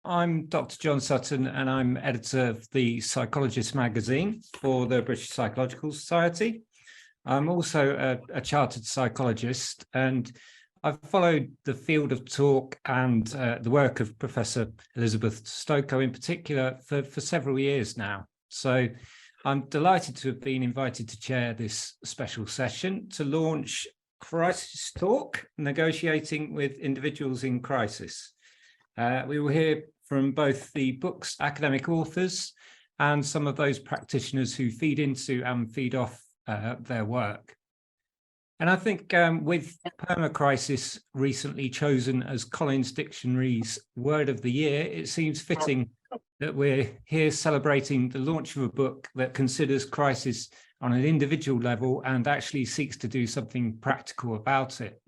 I'm Dr. John Sutton, and I'm editor of the Psychologist magazine for the British Psychological Society. I'm also a chartered psychologist, and I've followed the field of talk and the work of Professor Elizabeth Stokoe in particular for several years now. So I'm delighted to have been invited to chair this special session to launch Crisis Talk, Negotiating with Individuals in Crisis. We will hear from both the book's academic authors and some of those practitioners who feed into and feed off their work. And I think with Permacrisis recently chosen as Collins Dictionary's Word of the Year, it seems fitting that we're here celebrating the launch of a book that considers crisis on an individual level and actually seeks to do something practical about it.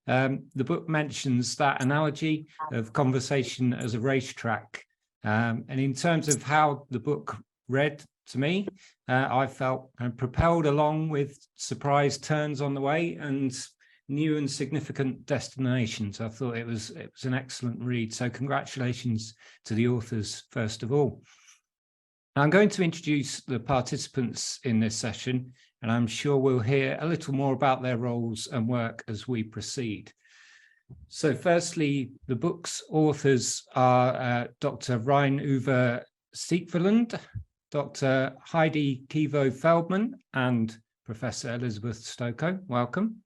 The book mentions that analogy of conversation as a racetrack. And in terms of how the book read to me, I felt propelled along with surprise turns on the way and new and significant destinations. I thought it was an excellent read. So congratulations to the authors, first of all. I'm going to introduce the participants in this session, and I'm sure we'll hear a little more about their roles and work as we proceed. So firstly, the book's authors are Dr. Rein-Uwe Siegverlund, Dr. Heidi Kievo-Feldman, and Professor Elizabeth Stokoe. Welcome.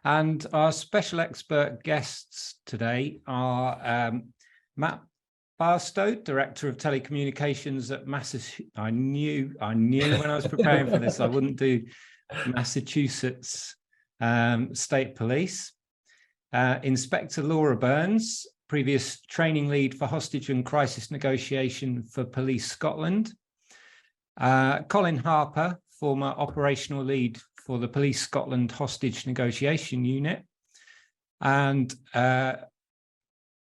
And our special expert guests today are Matt Barstow, Director of Telecommunications at Massachusetts. I knew when I was preparing for this, I wouldn't do Massachusetts State Police. Inspector Laura Burns, previous training lead for hostage and crisis negotiation for Police Scotland. Colin Harper, former operational lead for the Police Scotland hostage negotiation unit. And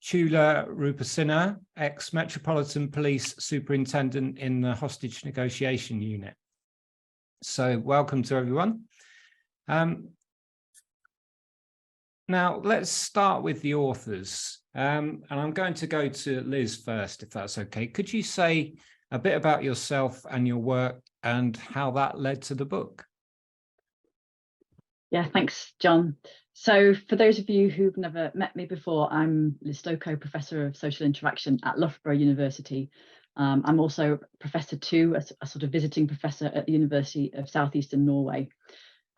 Chula Rupasinghe, ex-Metropolitan Police Superintendent in the Hostage Negotiation Unit. So welcome to everyone. Now, let's start with the authors. And I'm going to go to Liz first, if that's okay. Could you say a bit about yourself and your work and how that led to the book? Yeah, thanks, John. So for those of you who've never met me before, I'm Liz Stokoe, Professor of Social Interaction at Loughborough University. I'm also Professor 2, a sort of visiting professor at the University of Southeastern Norway.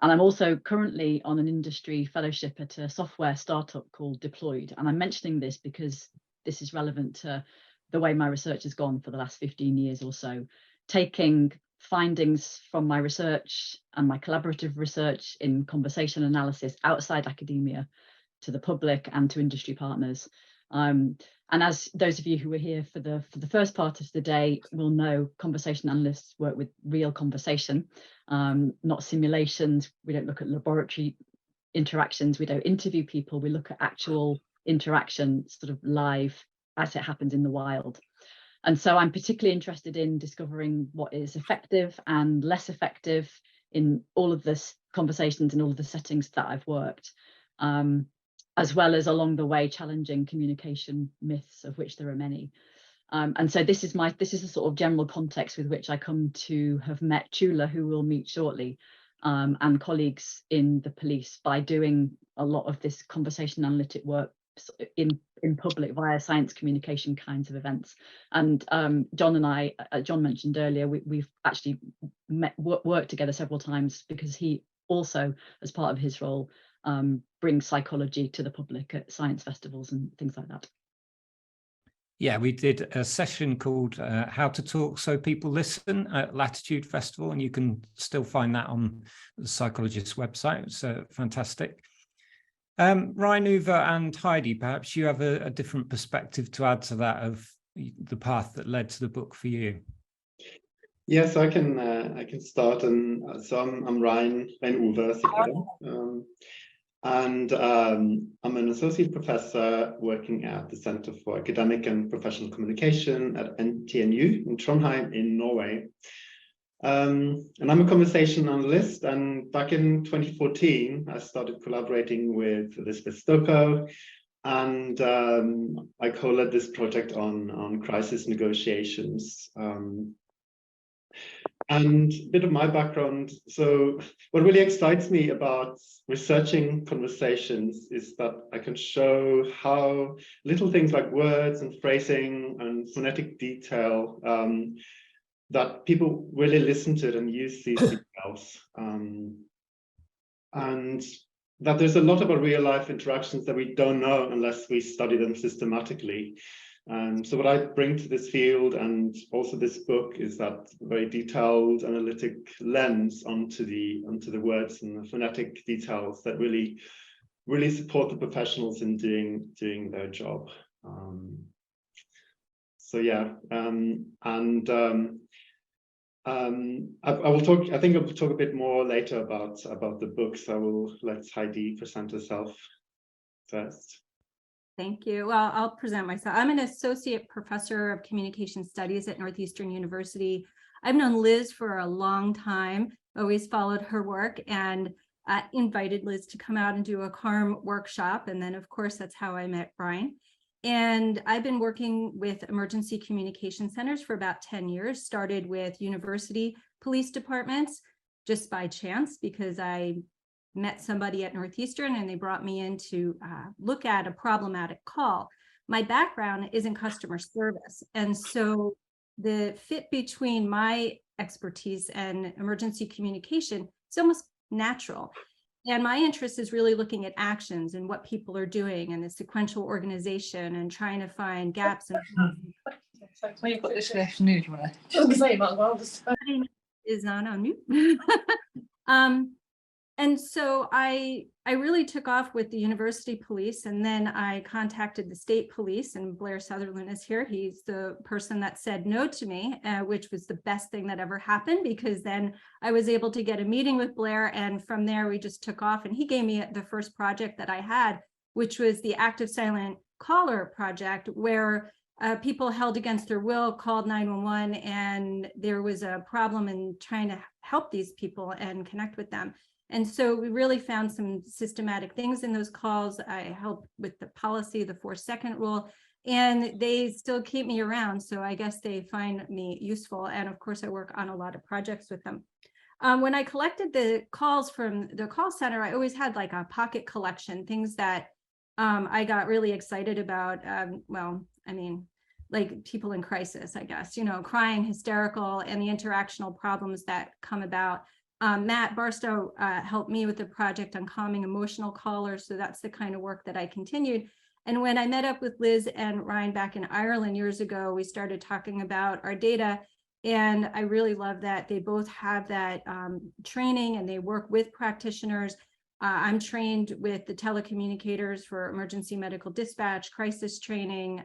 And I'm also currently on an industry fellowship at a software startup called Deployed. And I'm mentioning this because this is relevant to the way my research has gone for the last 15 years or so, taking findings from my research and my collaborative research in conversation analysis outside academia to the public and to industry partners. And as those of you who were here for the first part of the day will know, conversation analysts work with real conversation, not simulations. We don't look at laboratory interactions. We don't interview people. We look at actual interaction, sort of live as it happens in the wild. And so I'm particularly interested in discovering what is effective and less effective in all of this conversations and all of the settings that I've worked, as well as along the way challenging communication myths, of which there are many. And so this is the sort of general context with which I come to have met Chula, who we'll meet shortly, and colleagues in the police by doing a lot of this conversation analytic work in public via science communication kinds of events. And John and I, John mentioned earlier, we've actually worked together several times because he also, as part of his role, brings psychology to the public at science festivals and things like that. Yeah, we did a session called How to Talk So People Listen at Latitude Festival, and you can still find that on the Psychologist's website. It's fantastic. Rein-Uwe and Heidi, perhaps you have a different perspective to add to that of the path that led to the book for you. Yes, I can start. And so I'm Rein-Uwe Siegverlund, and I'm an associate professor working at the Center for Academic and Professional Communication at NTNU in Trondheim in Norway. And I'm a conversation analyst, and back in 2014 I started collaborating with Elizabeth Stokoe and I co-led this project on crisis negotiations. And a bit of my background. So what really excites me about researching conversations is that I can show how little things like words and phrasing and phonetic detail, that people really listen to it and use these details. And that there's a lot about real life interactions that we don't know unless we study them systematically. So what I bring to this field and also this book is that very detailed analytic lens onto the words and the phonetic details that really support the professionals in doing their job. So yeah, I will talk. I think I'll talk a bit more later about the books. I will let Heidi present herself first. Thank you. Well, I'll present myself. I'm an associate professor of communication studies at Northeastern University. I've known Liz for a long time, always followed her work, and invited Liz to come out and do a CARM workshop. And then, of course, that's how I met Brian. And I've been working with emergency communication centers for about 10 years, started with university police departments just by chance because I met somebody at Northeastern and they brought me in to look at a problematic call. My background is in customer service. And so the fit between my expertise and emergency communication is almost natural. And my interest is really looking at actions and what people are doing and the sequential organization and trying to find gaps. Well, you've got this left news, you want to say, might as well just. Is on mute. And so I really took off with the university police, and then I contacted the state police, and Blair Sutherland is here. He's the person that said no to me, which was the best thing that ever happened, because then I was able to get a meeting with Blair, and from there we just took off, and he gave me the first project that I had, which was the Active Silent Caller project, where people held against their will called 911, and there was a problem in trying to help these people and connect with them. And so we really found some systematic things in those calls. I helped with the policy, the 4-second rule, and they still keep me around. So I guess they find me useful. And of course, I work on a lot of projects with them. When I collected the calls from the call center, I always had like a pocket collection, things that I got really excited about. Well, I mean, like people in crisis, I guess, you know, crying, hysterical, and the interactional problems that come about. Matt Barstow helped me with the project on calming emotional callers. So that's the kind of work that I continued. And when I met up with Liz and Ryan back in Ireland years ago, we started talking about our data. And I really love that they both have that training and they work with practitioners. I'm trained with the telecommunicators for emergency medical dispatch, crisis training,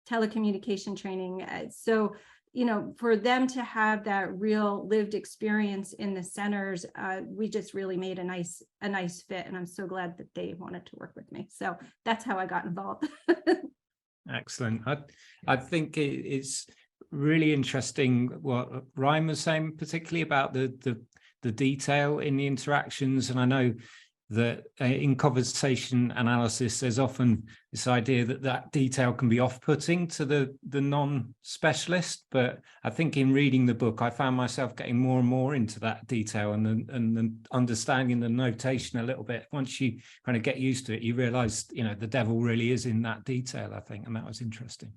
telecommunication training. So you know, for them to have that real lived experience in the centers, we just really made a nice fit. And I'm so glad that they wanted to work with me. So that's how I got involved. Excellent. I think it's really interesting what Ryan was saying, particularly about the detail in the interactions. And I know that in conversation analysis, there's often this idea that detail can be off-putting to the non-specialist. But I think in reading the book, I found myself getting more and more into that detail and understanding the notation a little bit. Once you kind of get used to it, you realize, you know, the devil really is in that detail, I think, and that was interesting.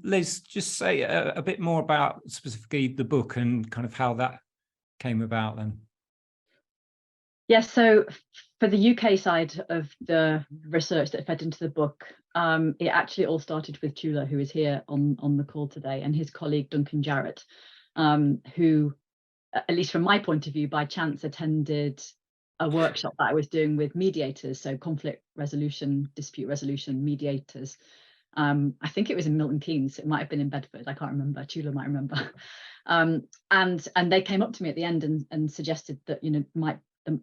Liz, just say a bit more about specifically the book and kind of how that came about then. Yes, so for the UK side of the research that fed into the book, it actually all started with Tula, who is here on the call today, and his colleague Duncan Jarrett, who, at least from my point of view, by chance attended a workshop that I was doing with mediators, so conflict resolution, dispute resolution mediators. I think it was in Milton Keynes. It might have been in Bedford. I can't remember. Tula might remember. And they came up to me at the end and suggested that, you know,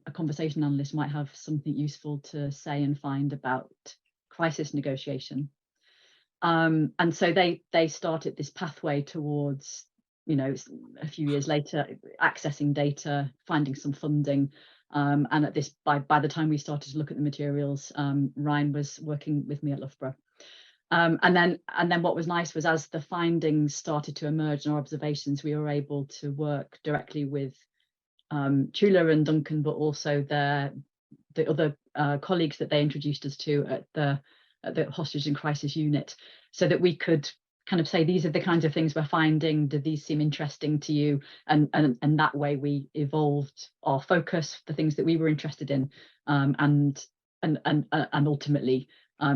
a conversation analyst might have something useful to say and find about crisis negotiation. And so they started this pathway towards, you know, a few years later, accessing data, finding some funding, And at this, by the time we started to look at the materials, Ryan was working with me at Loughborough. And then what was nice was, as the findings started to emerge and our observations, we were able to work directly with Chula and Duncan, but also the other colleagues that they introduced us to at the Hostage and Crisis Unit, so that we could kind of say, these are the kinds of things we're finding. Do these seem interesting to you? And that way we evolved our focus, the things that we were interested in, and ultimately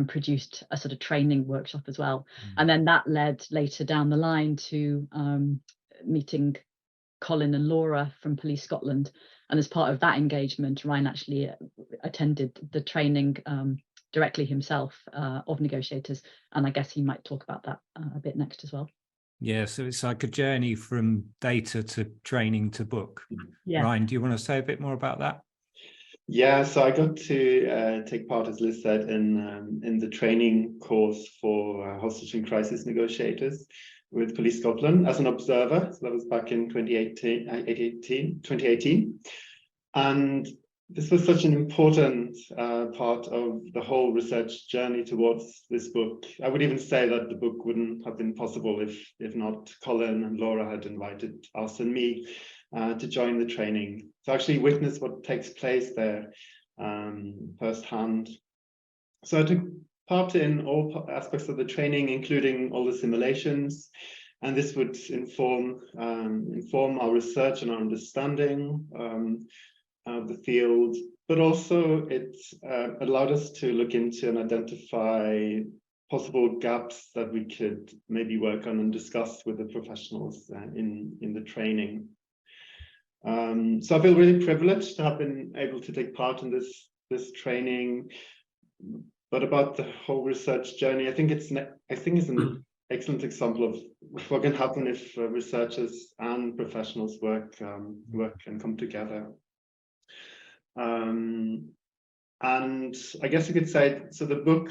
produced a sort of training workshop as well. And then that led later down the line to meeting Colin and Laura from Police Scotland. And as part of that engagement, Ryan actually attended the training directly himself of negotiators. And I guess he might talk about that a bit next as well. Yeah, so it's like a journey from data to training to book. Yeah. Ryan, do you want to say a bit more about that? Yeah, so I got to take part, as Liz said, in the training course for hostage and crisis negotiators with Police Scotland as an observer. So that was back in 2018. And this was such an important part of the whole research journey towards this book. I would even say that the book wouldn't have been possible if not Colin and Laura had invited us and me to join the training, to actually witness what takes place there firsthand. So I took part in all aspects of the training, including all the simulations, and this would inform our research and our understanding of the field, but also it allowed us to look into and identify possible gaps that we could maybe work on and discuss with the professionals in the training. So I feel really privileged to have been able to take part in this training. But about the whole research journey, I think it's an excellent example of what can happen if researchers and professionals work and come together. And I guess you could say, so the book,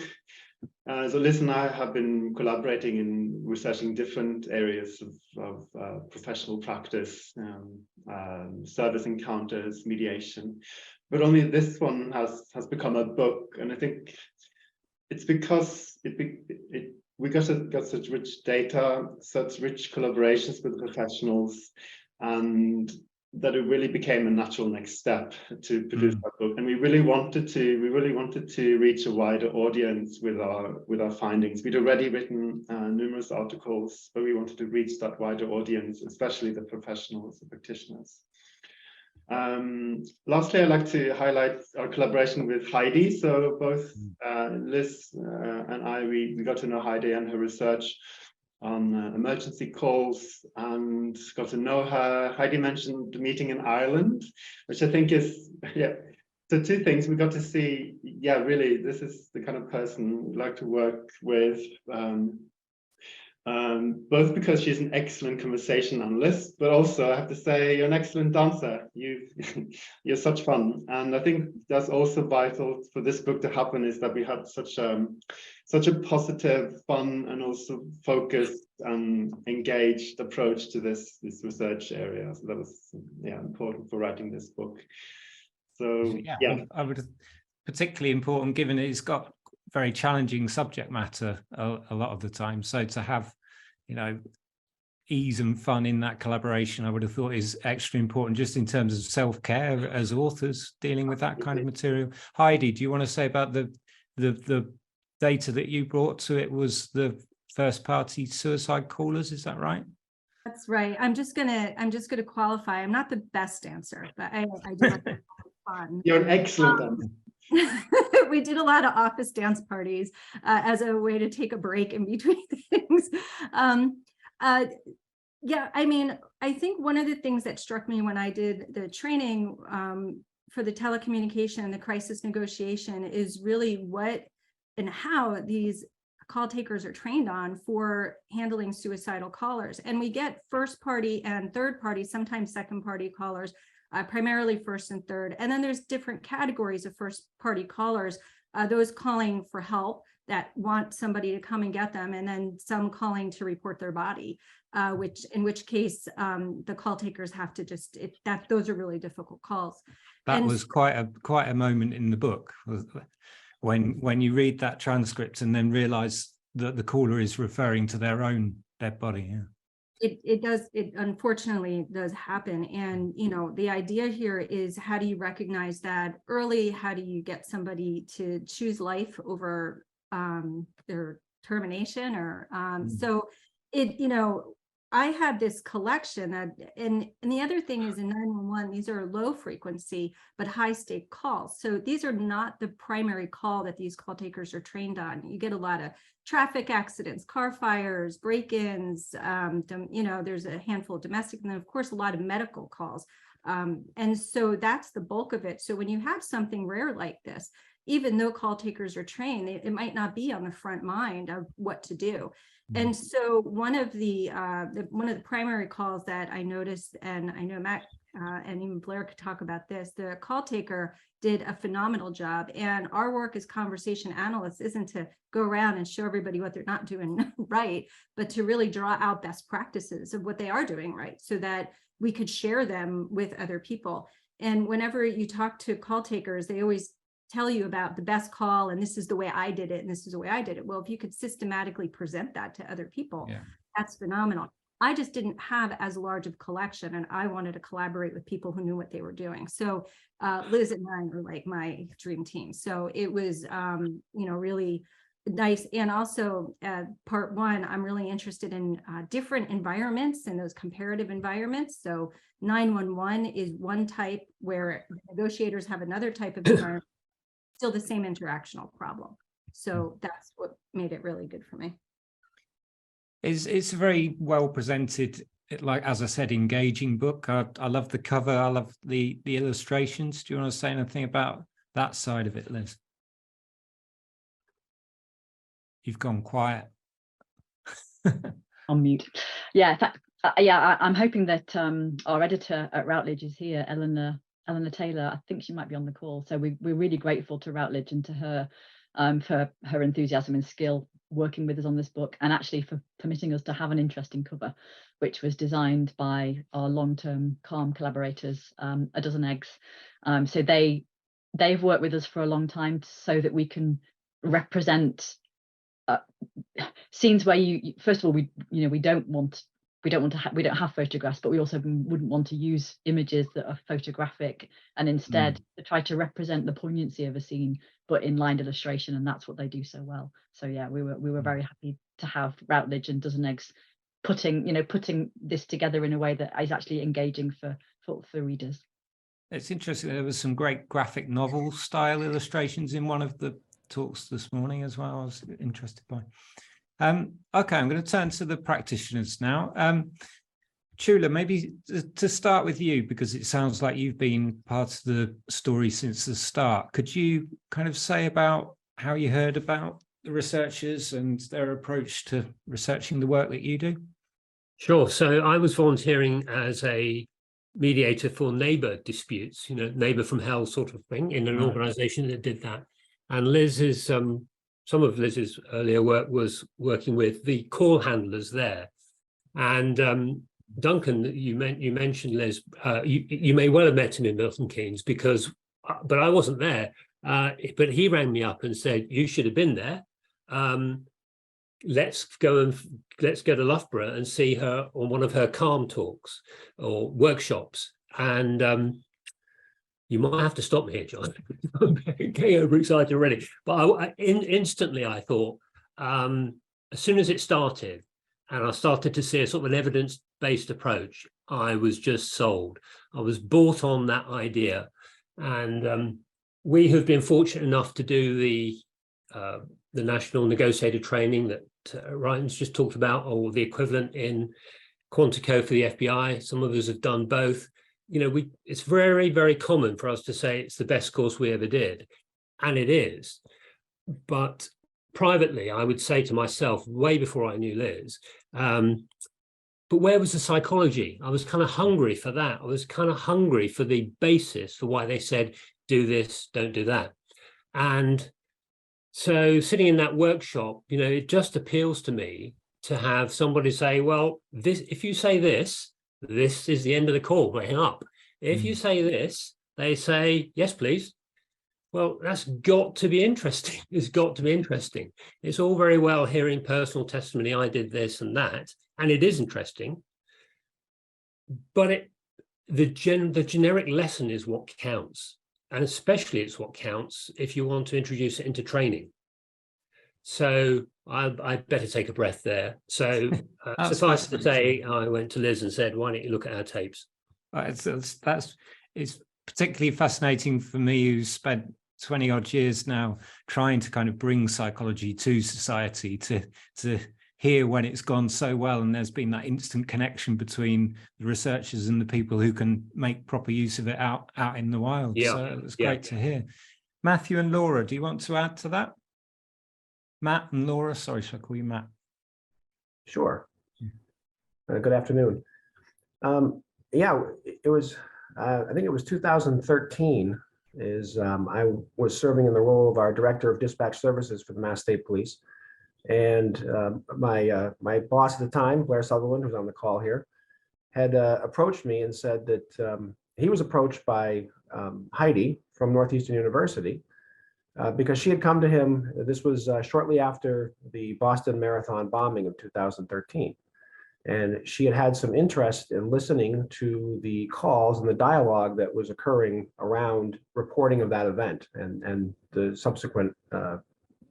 so Liz and I have been collaborating in researching different areas of professional practice, service encounters, mediation, but only this one has become a book. And I think it's because we got such rich data, such rich collaborations with the professionals, and that it really became a natural next step to produce that book. And we really wanted to reach a wider audience with our findings. We'd already written numerous articles, but we wanted to reach that wider audience, especially the professionals, the practitioners. Lastly, I'd like to highlight our collaboration with Heidi. So both Liz and I, we got to know Heidi and her research on emergency calls and got to know her. Heidi mentioned the meeting in Ireland, which I think is, yeah. So two things, we got to see, yeah, really, this is the kind of person we'd like to work with. Both because she's an excellent conversation analyst, but also I have to say you're an excellent dancer. You're such fun, and I think that's also vital for this book to happen, is that we had such a positive, fun, and also focused and engaged approach to this research area. So that was important for writing this book. So yeah, I would particularly important, given it's got very challenging subject matter a lot of the time. So to have, ease and fun in that collaboration, I would have thought is extra important, just in terms of self-care as authors dealing with that kind of material. Heidi, do you want to say about the data that you brought to it? Was the first party suicide callers, is that right? That's right. I'm just gonna qualify. I'm not the best dancer, but I do like fun. You're an excellent dancer. We did a lot of office dance parties as a way to take a break in between things. Yeah, I mean, I think one of the things that struck me when I did the training for the telecommunication and the crisis negotiation is really what and how these call takers are trained on for handling suicidal callers. And we get first party and third party, sometimes second party callers, primarily first and third. And then there's different categories of first party callers, those calling for help that want somebody to come and get them, and then some calling to report their body, in which case the call takers have to those are really difficult calls. That And was quite a moment in the book, when you read that transcript and then realize that the caller is referring to their own dead body. Yeah. It unfortunately does happen. And, you know, the idea here is, how do you recognize that early? How do you get somebody to choose life over their termination? Or so it, you know, I had this collection that, and the other thing is, in 911, these are low frequency but high stake calls. So these are not the primary call that these call takers are trained on. You get a lot of traffic accidents, car fires, break-ins, you know, there's a handful of domestic, and then of course a lot of medical calls. And so that's the bulk of it. So when you have something rare like this, even though call takers are trained, it might not be on the front mind of what to do. And so one of the primary calls that I noticed, and I know Matt and even Blair could talk about this, the call taker did a phenomenal job. And our work as conversation analysts isn't to go around and show everybody what they're not doing right, but to really draw out best practices of what they are doing right, so that we could share them with other people. And whenever you talk to call takers, they always tell you about the best call, and this is the way I did it, and this is the way I did it. Well, if you could systematically present that to other people, that's phenomenal. I just didn't have as large of collection, and I wanted to collaborate with people who knew what they were doing. So Liz and I were like my dream team. So it was, you know, really nice. And also part one, I'm really interested in different environments and those comparative environments. So 911 is one type, where negotiators have another type of environment, still the same interactional problem. So that's what made it really good for me. It's a very well presented, like, as I said, engaging book. I love the cover. I love the illustrations. Do you want to say anything about that side of it, Liz? You've gone quiet. On mute. Yeah, I'm hoping that our editor at Routledge is here, Eleanor Taylor. I think she might be on the call. So we're really grateful to Routledge and to her for her enthusiasm and skill working with us on this book, and actually for permitting us to have an interesting cover, which was designed by our long-term CALM collaborators, A Dozen Eggs. So they've worked with us for a long time so that we can represent scenes where you first of all, we don't have photographs, but we also wouldn't want to use images that are photographic, and instead to try to represent the poignancy of a scene, but in lined illustration, and that's what they do so well. So yeah, we were very happy to have Routledge and Dozen Eggs putting this together in a way that is actually engaging for readers. It's interesting. There was some great graphic novel style illustrations in one of the talks this morning as well. I was interested by. Okay, I'm going to turn to the practitioners now. Chula, maybe to start with you, because it sounds like you've been part of the story since the start. Could you kind of say about how you heard about the researchers and their approach to researching the work that you do? Sure. So I was volunteering as a mediator for neighbour disputes, neighbour from hell sort of thing, in an organisation that did that. And Liz is some of Liz's earlier work was working with the call handlers there. And Duncan, you mentioned Liz, you may well have met him in Milton Keynes, but I wasn't there. But he rang me up and said, you should have been there. Let's go to Loughborough and see her on one of her CALM talks or workshops. And you might have to stop me here, John. I'm getting overexcited already. But instantly I thought, as soon as it started, and I started to see a sort of an evidence-based approach, I was just sold. I was bought on that idea. And we have been fortunate enough to do the national negotiator training that Ryan's just talked about, or the equivalent in Quantico for the FBI. Some of us have done both. It's very, very common for us to say it's the best course we ever did, and it is. But privately, I would say to myself, way before I knew Liz, but where was the psychology? I was kind of hungry for that. I was kind of hungry for the basis for why they said, do this, don't do that. And so sitting in that workshop, it just appeals to me to have somebody say, well, if you say this is the end of the call, hang up. If you say this, they say, yes, please. Well, that's got to be interesting. It's got to be interesting. It's all very well hearing personal testimony, I did this and that, and it is interesting. But the generic lesson is what counts. And especially it's what counts if you want to introduce it into training. So I better take a breath there. So suffice to say, I went to Liz and said, why don't you look at our tapes? It's particularly fascinating for me, who's spent 20 odd years now trying to kind of bring psychology to society, to hear when it's gone so well, and there's been that instant connection between the researchers and the people who can make proper use of it out in the wild. Yeah. So it's great to hear. Matthew and Laura, do you want to add to that? Matt and Laura, sorry, shall I call you Matt? Sure. Good afternoon. Yeah, it was, I think it was 2013 is I was serving in the role of our Director of Dispatch Services for the Mass State Police. And my boss at the time, Blair Sutherland, who's on the call here, had approached me and said that he was approached by Heidi from Northeastern University because she had come to him. This was shortly after the Boston Marathon bombing of 2013. And she had some interest in listening to the calls and the dialogue that was occurring around reporting of that event and the subsequent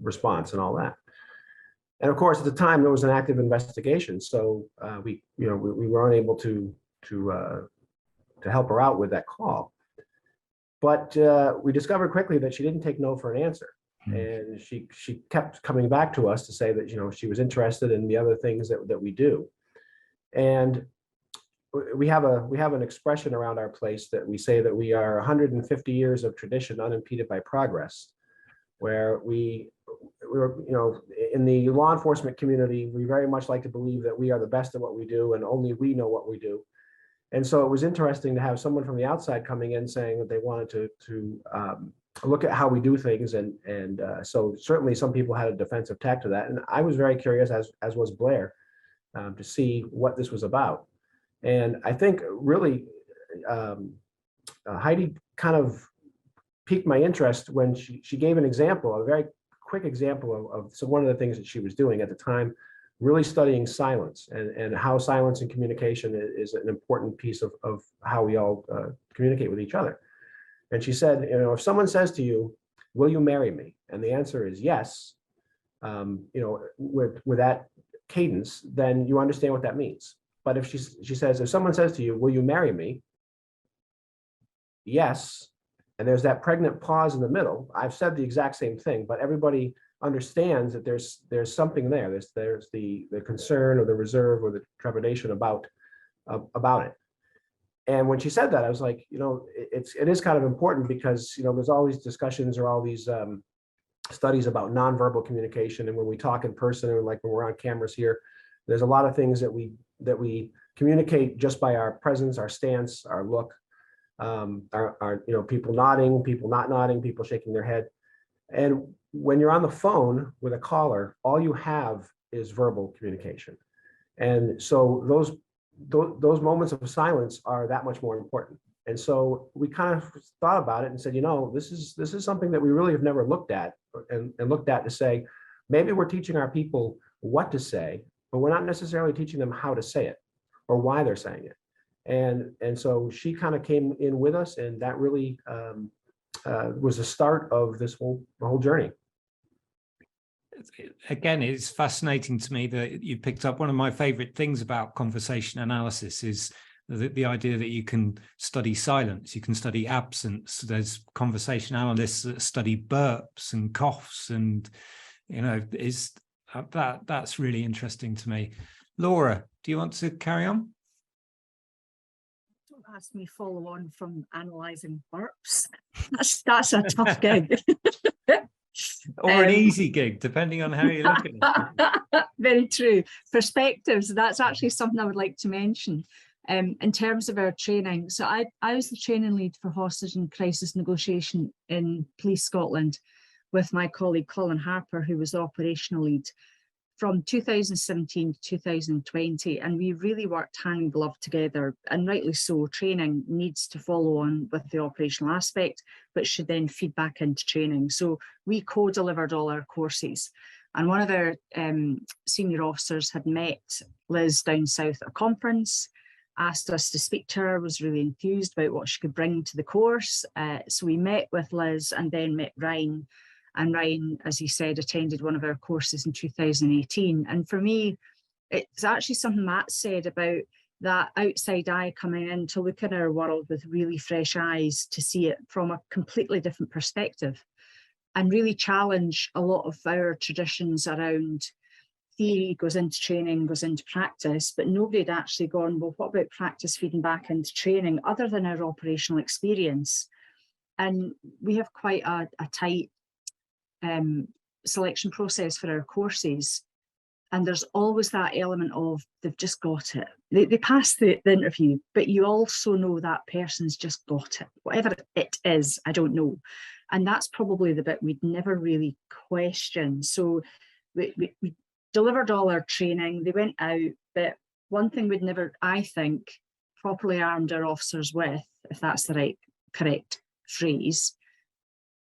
response and all that. And of course, at the time, there was an active investigation, so we were unable to help her out with that call. But we discovered quickly that she didn't take no for an answer, and she kept coming back to us to say that she was interested in the other things that we do. And we have an expression around our place that we say that we are 150 years of tradition unimpeded by progress, where we were, in the law enforcement community, we very much like to believe that we are the best at what we do and only we know what we do. And so it was interesting to have someone from the outside coming in saying that they wanted to look at how we do things. And so certainly some people had a defensive tack to that. And I was very curious, as was Blair, to see what this was about. And I think really Heidi kind of piqued my interest when she gave an example, a very quick example of one of the things that she was doing at the time, really studying silence and how silence and communication is an important piece of how we all communicate with each other. And she said, if someone says to you, will you marry me? And the answer is yes, with that cadence, then you understand what that means. But if she says, if someone says to you, will you marry me? Yes. And there's that pregnant pause in the middle. I've said the exact same thing, but everybody understands that there's something there. There's the concern or the reserve or the trepidation about it. And when she said that, I was like, it is kind of important because there's all these discussions or all these studies about nonverbal communication, and when we talk in person and like when we're on cameras here, there's a lot of things that we communicate just by our presence, our stance, our look. Our people nodding, people not nodding, people shaking their head. And when you're on the phone with a caller, all you have is verbal communication. And so those moments of silence are that much more important. And so we kind of thought about it and said, this is something that we really have never looked at and looked at to say, maybe we're teaching our people what to say, but we're not necessarily teaching them how to say it or why they're saying it. And so she kind of came in with us, and that really was the start of this whole journey. Again, it's fascinating to me that you picked up one of my favorite things about conversation analysis is the idea that you can study silence, you can study absence. There's conversation analysts that study burps and coughs, and that's really interesting to me. Laura, do you want to carry on? Ask me follow on from analysing burps. That's a tough gig. Or an easy gig, depending on how you look at it. Very true. Perspectives, that's actually something I would like to mention in terms of our training. So I was the training lead for hostage and crisis negotiation in Police Scotland with my colleague Colin Harper, who was the operational lead. from 2017 to 2020, and we really worked hand in glove together, and rightly so. Training needs to follow on with the operational aspect, but should then feed back into training. So we co-delivered all our courses, and one of our senior officers had met Liz down south at a conference, asked us to speak to her, was really enthused about what she could bring to the course. So we met with Liz and then met Ryan. And Ryan, as he said, attended one of our courses in 2018. And for me, it's actually something Matt said about that outside eye coming in to look at our world with really fresh eyes, to see it from a completely different perspective, and really challenge a lot of our traditions around theory goes into training, goes into practice, but nobody had actually gone, well, what about practice feeding back into training other than our operational experience? And we have quite a tight selection process for our courses, and there's always that element of they've just got it. They pass the interview, but you also know that person's just got it, whatever it is, I don't know. And that's probably the bit we'd never really questioned. So we delivered all our training, they went out, but one thing we'd never, I think, properly armed our officers with, if that's the correct phrase,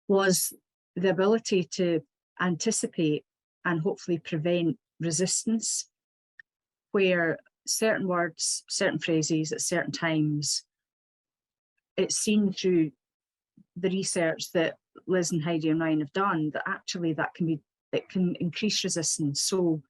was the ability to anticipate and hopefully prevent resistance, where certain words, certain phrases at certain times, it's seen through the research that Liz and Heidi and Ryan have done that actually it can increase resistance. So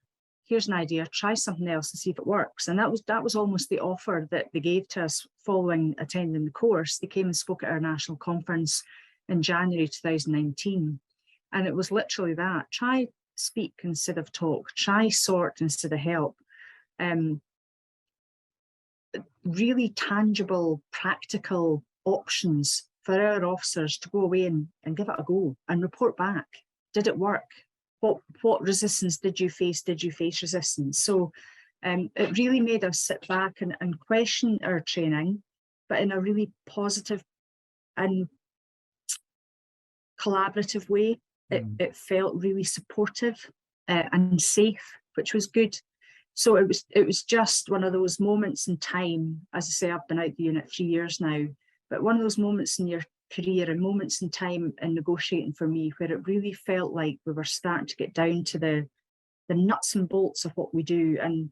here's an idea, try something else and see if it works. And that was almost the offer that they gave to us following attending the course. They came and spoke at our national conference in January 2019. And it was literally that, try speak instead of talk, try sort instead of help. Really tangible, practical options for our officers to go away and give it a go and report back. Did it work? What resistance did you face? Did you face resistance? So it really made us sit back and question our training, but in a really positive and collaborative way. It felt really supportive and safe, which was good. So it was just one of those moments in time. As I say, I've been out the unit 3 years now, but one of those moments in your career and moments in time in negotiating for me where it really felt like we were starting to get down to the nuts and bolts of what we do. And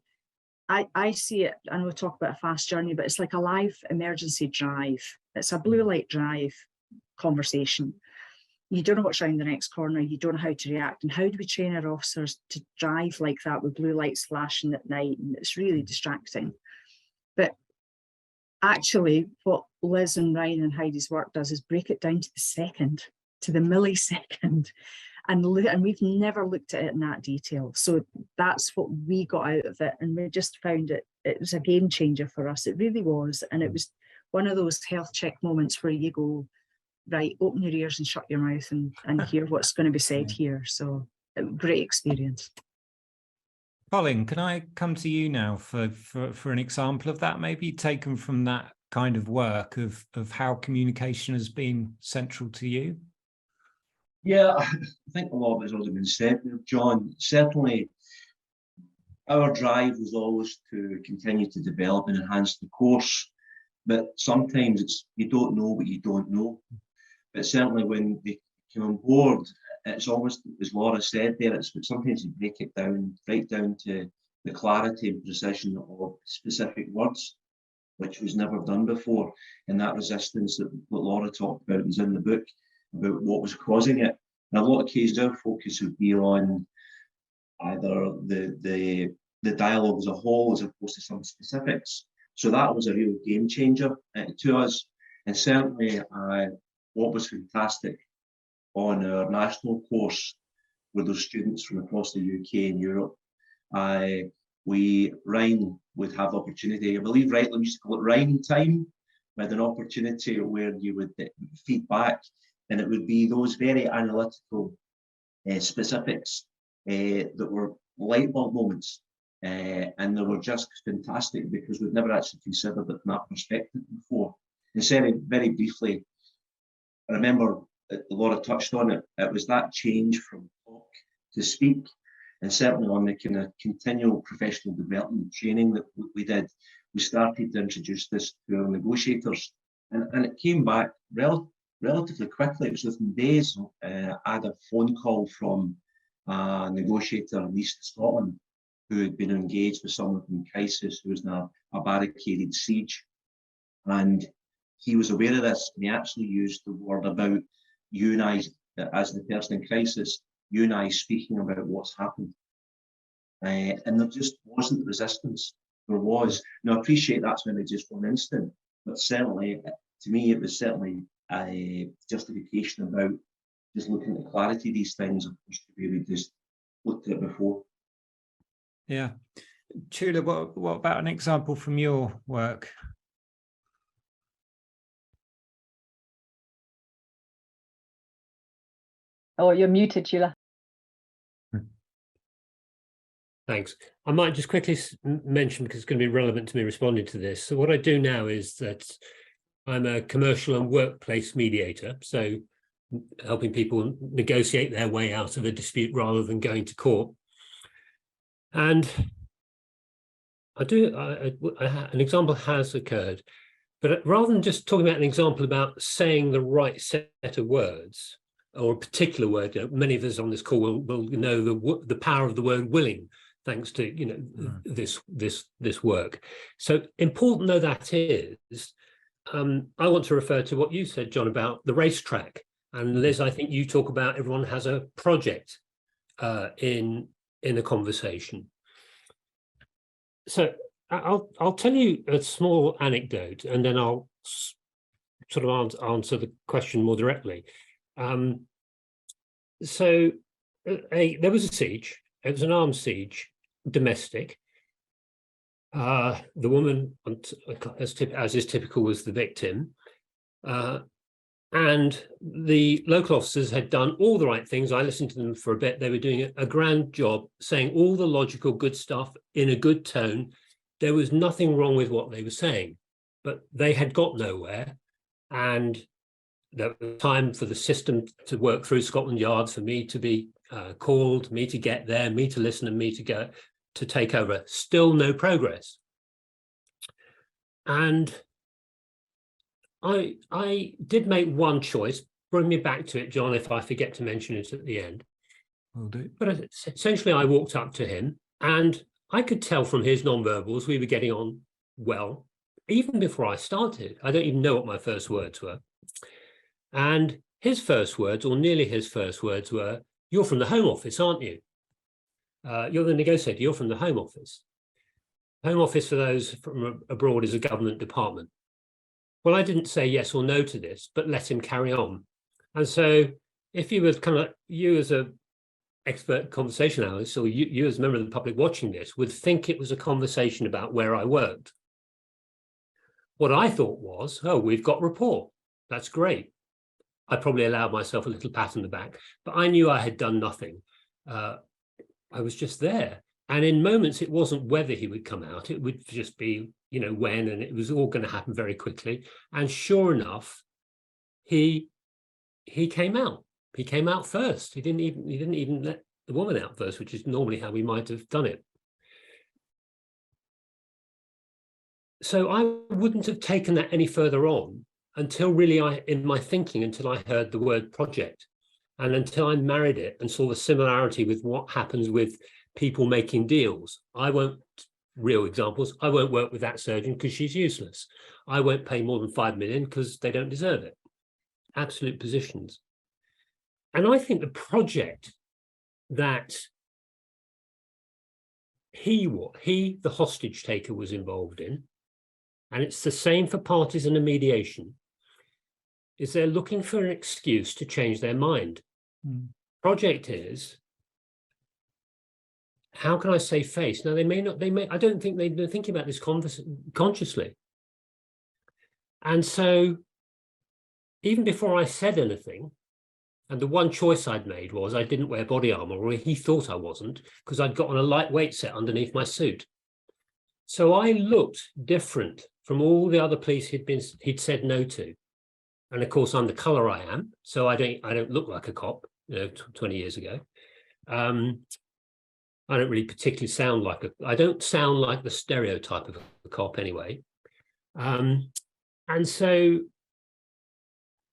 I see it, I know we talk about a fast journey, but it's like a live emergency drive. It's a blue light drive conversation. You don't know what's around the next corner, you don't know how to react. And how do we train our officers to drive like that with blue lights flashing at night? And it's really distracting. But actually, what Liz and Ryan and Heidi's work does is break it down to the second, to the millisecond. And we've never looked at it in that detail. So that's what we got out of it. And we just found it was a game changer for us. It really was. And it was one of those health check moments where you go, right, open your ears and shut your mouth and hear what's going to be said here. So great experience. Colin, can I come to you now for an example of that, maybe taken from that kind of work of how communication has been central to you? Yeah, I think a lot of it's already been said there, John. Certainly, our drive was always to continue to develop and enhance the course, but sometimes it's you don't know what you don't know. But certainly when they came on board, it's almost, as Laura said there, it's sometimes you break it down, right down to the clarity and precision of specific words, which was never done before. And that resistance that Laura talked about was in the book, about what was causing it. In a lot of cases, our focus would be on either the dialogue as a whole as opposed to some specifics. So that was a real game changer to us. And certainly what was fantastic on our national course were those students from across the UK and Europe. Ryan would have opportunity, I believe rightly we used to call it Ryan time, with an opportunity where you would feed back, and it would be those very analytical specifics that were light bulb moments, and they were just fantastic because we'd never actually considered it from that perspective before. And very briefly, I remember Laura touched on it, it was that change from talk to speak. And certainly on the kind of continual professional development training that we did, we started to introduce this to our negotiators. And it came back relatively quickly. It was within days. I had a phone call from a negotiator in East Scotland who had been engaged with someone in crisis who was in a barricaded siege. And he was aware of this, and he actually used the word about you and I, as the person in crisis, you and I speaking about what's happened. And there just wasn't resistance. There was. Now, I appreciate that's maybe just one instant, but certainly, to me, it was certainly a justification about just looking at the clarity of these things, of course, the way we just looked at it before. Yeah. Chula, what about an example from your work? Oh, you're muted, Chula. Thanks. I might just quickly mention, because it's going to be relevant to me responding to this. So what I do now is that I'm a commercial and workplace mediator, so helping people negotiate their way out of a dispute rather than going to court. And an example has occurred, but rather than just talking about an example about saying the right set of words, or a particular word, many of us on this call will know the power of the word willing, thanks to this work. So important though that is, I want to refer to what you said, John, about the racetrack. And Liz, I think you talk about everyone has a project in a conversation. So I'll tell you a small anecdote, and then I'll sort of answer the question more directly. So there was a siege. It was an armed siege, domestic. The woman, as is typical, was the victim. And the local officers had done all the right things. I listened to them for a bit. They were doing a grand job, saying all the logical good stuff in a good tone. There was nothing wrong with what they were saying, but they had got nowhere. And there was time for the system to work through Scotland Yard, for me to be called, me to get there, me to listen, and me to go to take over. Still no progress. And I did make one choice. Bring me back to it, John, if I forget to mention it at the end. Will do. But essentially, I walked up to him, and I could tell from his nonverbals we were getting on well, even before I started. I don't even know what my first words were. And his first words, or nearly his first words, were, "You're from the Home Office, aren't you? You're the negotiator, you're from the Home Office." Home Office, for those from abroad, is a government department. Well, I didn't say yes or no to this, but let him carry on. And so if you were you as a expert conversation analyst, or you as a member of the public watching this, would think it was a conversation about where I worked. What I thought was, oh, we've got rapport. That's great. I probably allowed myself a little pat on the back, but I knew I had done nothing. I was just there. And in moments, it wasn't whether he would come out, it would just be, when, and it was all going to happen very quickly. And sure enough, he came out. He came out first. He didn't even let the woman out first, which is normally how we might have done it. So I wouldn't have taken that any further on until really in my thinking, until I heard the word project, and until I married it and saw the similarity with what happens with people making deals. Real examples, I won't work with that surgeon because she's useless. I won't pay more than 5 million because they don't deserve it. Absolute positions. And I think the project that he, the hostage taker, was involved in, and it's the same for parties in a mediation, is they're looking for an excuse to change their mind. Project is, how can I save face? Now, I don't think they're thinking about this consciously. And so even before I said anything, and the one choice I'd made was I didn't wear body armor, or he thought I wasn't, because I'd got on a lightweight set underneath my suit. So I looked different from all the other police he'd said no to. And of course, I'm the color I am, so I don't look like a cop, 20 years ago. I don't really particularly sound like I don't sound like the stereotype of a cop anyway. And so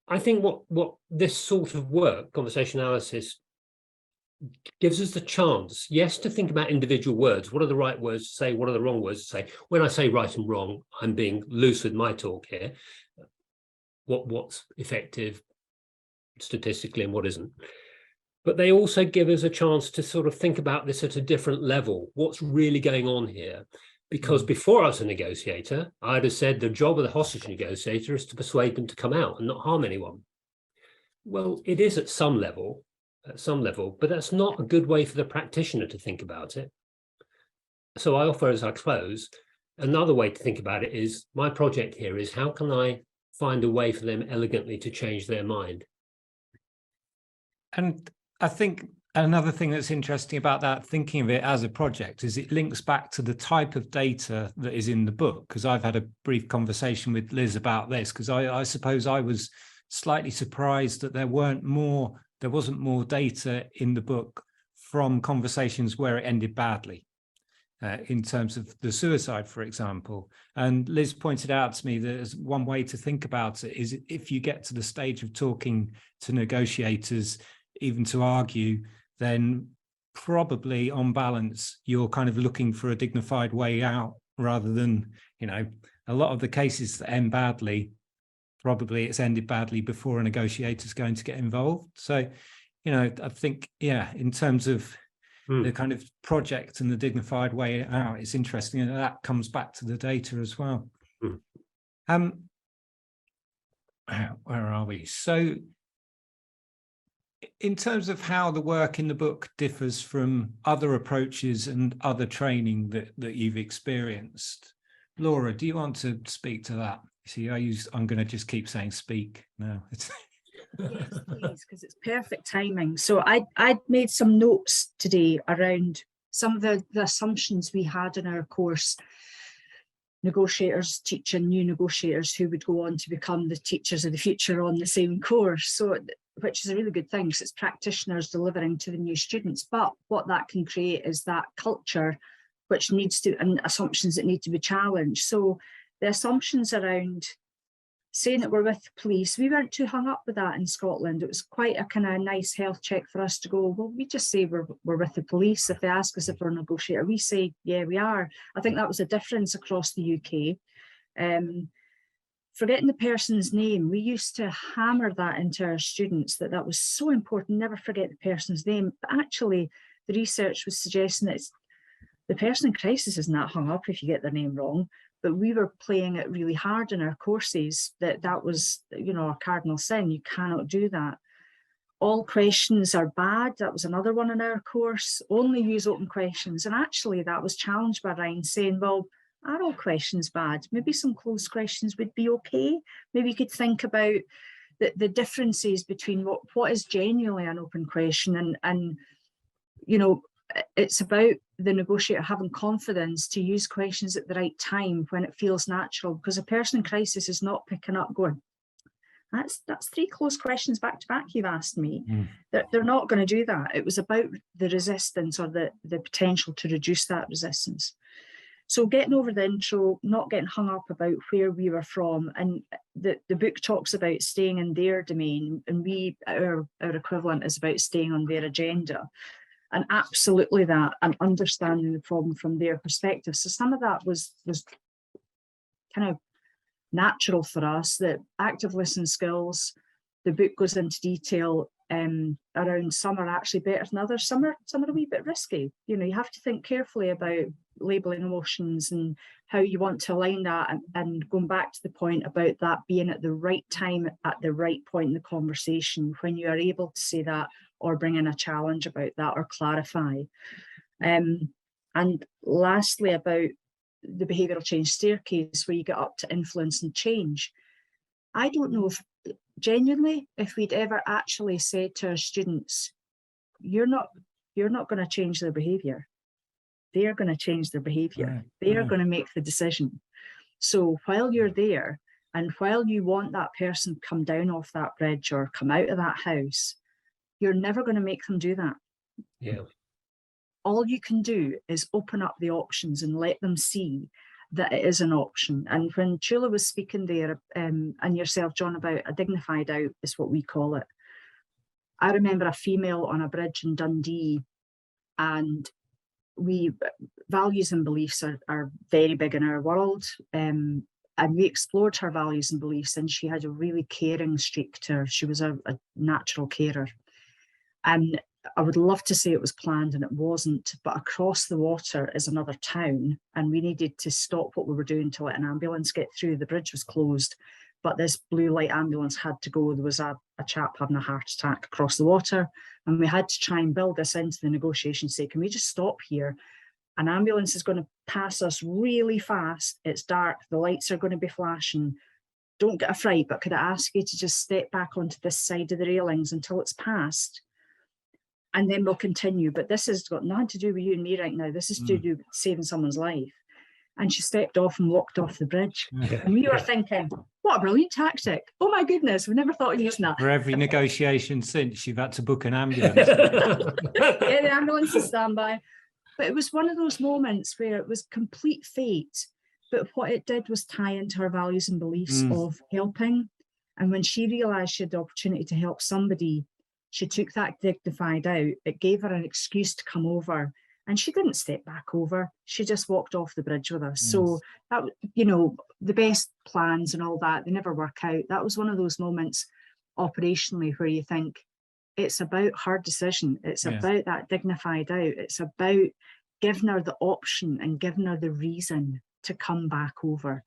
I think what this sort of work, conversation analysis, gives us the chance, yes, to think about individual words. What are the right words to say? What are the wrong words to say? When I say right and wrong, I'm being loose with my talk here. What's effective statistically and what isn't? But they also give us a chance to sort of think about this at a different level. What's really going on here? Because before I was a negotiator, I'd have said the job of the hostage negotiator is to persuade them to come out and not harm anyone. Well, it is at some level, but that's not a good way for the practitioner to think about it. So I offer, as I close, another way to think about it is, my project here is, how can I find a way for them elegantly to change their mind? And I think another thing that's interesting about that, thinking of it as a project, is it links back to the type of data that is in the book. Because I've had a brief conversation with Liz about this, because I suppose I was slightly surprised that there wasn't more data in the book from conversations where it ended badly, in terms of the suicide, for example. And Liz pointed out to me that as one way to think about it is, if you get to the stage of talking to negotiators, even to argue, then probably on balance, you're kind of looking for a dignified way out, rather than, a lot of the cases that end badly, probably it's ended badly before a negotiator is going to get involved. So, I think, in terms of the kind of project and the dignified way out, it's interesting, and that comes back to the data as well. Where are we? So, in terms of how the work in the book differs from other approaches and other training that you've experienced, Laura, do you want to speak to that? See, I'm going to just keep saying speak now. Yes, please, because it's perfect timing. So I'd made some notes today around some of the assumptions we had in our course. Negotiators teaching new negotiators who would go on to become the teachers of the future on the same course. So, which is a really good thing, because it's practitioners delivering to the new students. But what that can create is that culture which needs to, and assumptions that need to be challenged. So the assumptions around saying that we're with the police, we weren't too hung up with that in Scotland. It was quite a kind of nice health check for us to go, well, we just say we're with the police. If they ask us if we're a negotiator, we say, yeah, we are. I think that was a difference across the UK. Forgetting the person's name, we used to hammer that into our students, that was so important, never forget the person's name. But actually, the research was suggesting that the person in crisis isn't that hung up if you get their name wrong. But we were playing it really hard in our courses, that was, a cardinal sin. You cannot do that. All questions are bad. That was another one in our course. Only use open questions. And actually, that was challenged by Ryan, saying, well, are all questions bad? Maybe some closed questions would be okay. Maybe you could think about the differences between what is genuinely an open question and it's about the negotiator having confidence to use questions at the right time when it feels natural, because a person in crisis is not picking up going, that's 3 closed questions back to back you've asked me. They're not going to do that. It was about the resistance, or the potential to reduce that resistance. So getting over the intro, not getting hung up about where we were from, and the book talks about staying in their domain, and our equivalent is about staying on their agenda. And absolutely that, and understanding the problem from their perspective. So some of that was kind of natural for us. The active listening skills, the book goes into detail around some are actually better than others. Some are a wee bit risky. You have to think carefully about labeling emotions and how you want to align that, and going back to the point about that being at the right time, at the right point in the conversation, when you are able to say that, or bring in a challenge about that, or clarify. And lastly, about the behavioural change staircase, where you get up to influence and change. I don't know if we'd ever actually said to our students, you're not going to change their behaviour. They're going to change their behaviour. Right. They are going to make the decision. So while you're there, and while you want that person to come down off that bridge or come out of that house, you're never going to make them do that. Yeah. all you can do is open up the options and let them see that it is an option. And when Chula was speaking there, and yourself, John, about a dignified out is what we call it. I remember a female on a bridge in Dundee, and values and beliefs are very big in our world. And we explored her values and beliefs, and she had a really caring streak to her. She was a natural carer. And I would love to say it was planned, and it wasn't, but across the water is another town, and we needed to stop what we were doing to let an ambulance get through. The bridge was closed, but this blue light ambulance had to go. There was a chap having a heart attack across the water, and we had to try and build this into the negotiation, say, can we just stop here? An ambulance is going to pass us really fast. It's dark, the lights are going to be flashing. Don't get a fright, but could I ask you to just step back onto this side of the railings until it's passed? And then we'll continue. But this has got nothing to do with you and me right now. This is to do with saving someone's life. And she stepped off and walked off the bridge. And we were thinking, what a brilliant tactic. Oh my goodness, we never thought of using that. For every negotiation since, you've had to book an ambulance. Yeah, the ambulance is standby. But it was one of those moments where it was complete fate. But what it did was tie into her values and beliefs of helping. And when she realised she had the opportunity to help somebody, she took that dignified out. It gave her an excuse to come over, and she didn't step back over. She just walked off the bridge with us. Yes. So that, you know, the best plans and all that, they never work out. That was one of those moments operationally where you think it's about her decision. It's about that dignified out. It's about giving her the option and giving her the reason to come back over.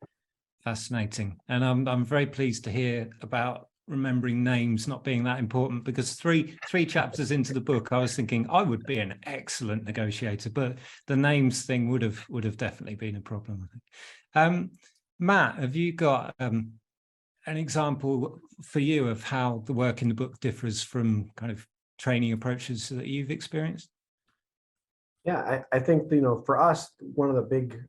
Fascinating. And I'm very pleased to hear about remembering names not being that important, because three chapters into the book I was thinking I would be an excellent negotiator, but the names thing would have definitely been a problem, I think. Matt, have you got an example for you of how the work in the book differs from kind of training approaches that you've experienced? Yeah, I think, you know, for us, one of the big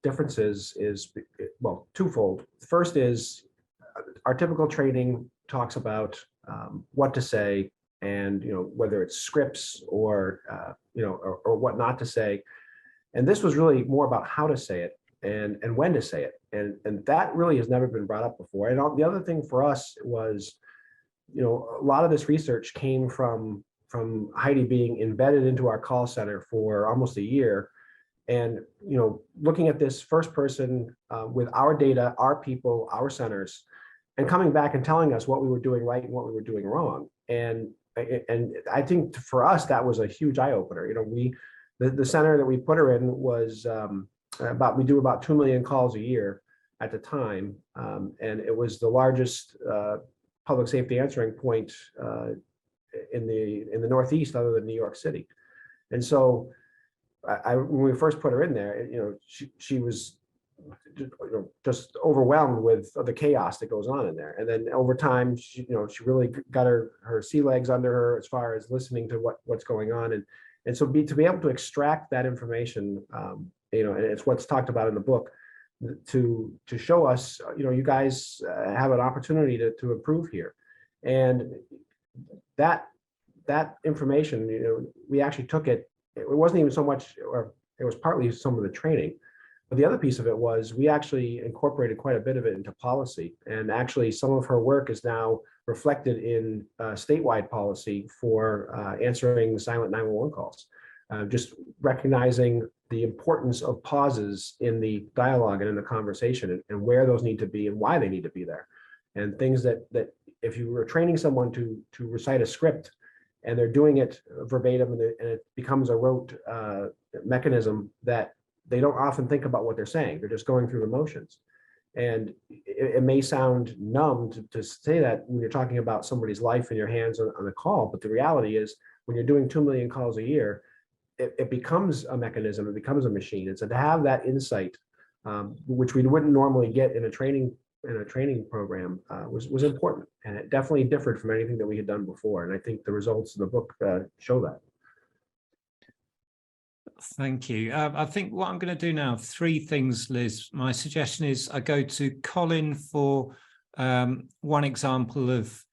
differences is, well, twofold. First is our typical training talks about what to say, and, you know, whether it's scripts or, you know, or what not to say. And this was really more about how to say it and when to say it. And that really has never been brought up before. And the other thing for us was, you know, a lot of this research came from Heidi being embedded into our call center for almost a year. And, you know, looking at this first person with our data, our people, our centers, and coming back and telling us what we were doing right and what we were doing wrong. And I think for us, that was a huge eye opener. You know, the center that we put her in was we do about 2 million calls a year at the time. And it was the largest public safety answering point in the Northeast, other than New York City. And so when we first put her in there, you know, she was just overwhelmed with the chaos that goes on in there. And then over time, she really got her sea legs under her as far as listening to what's going on. And so to be able to extract that information, you know, and it's what's talked about in the book, to show us, you know, you guys have an opportunity to improve here. And that information, you know, we actually took it. It wasn't even so much, or it was partly some of the training. But the other piece of it was we actually incorporated quite a bit of it into policy. And actually some of her work is now reflected in statewide policy for answering silent 911 calls. Just recognizing the importance of pauses in the dialogue and in the conversation, and where those need to be and why they need to be there. And things that if you were training someone to recite a script and they're doing it verbatim and it becomes a rote mechanism that they don't often think about what they're saying. They're just going through the motions. And it may sound numb to say that when you're talking about somebody's life in your hands on a call, but the reality is when you're doing 2 million calls a year, it becomes a mechanism, it becomes a machine. And so to have that insight, which we wouldn't normally get in a training program, was important. And it definitely differed from anything that we had done before. And I think the results of the book show that. Thank you. I think what I'm going to do now, 3 things, Liz. My suggestion is I go to Colin for one example of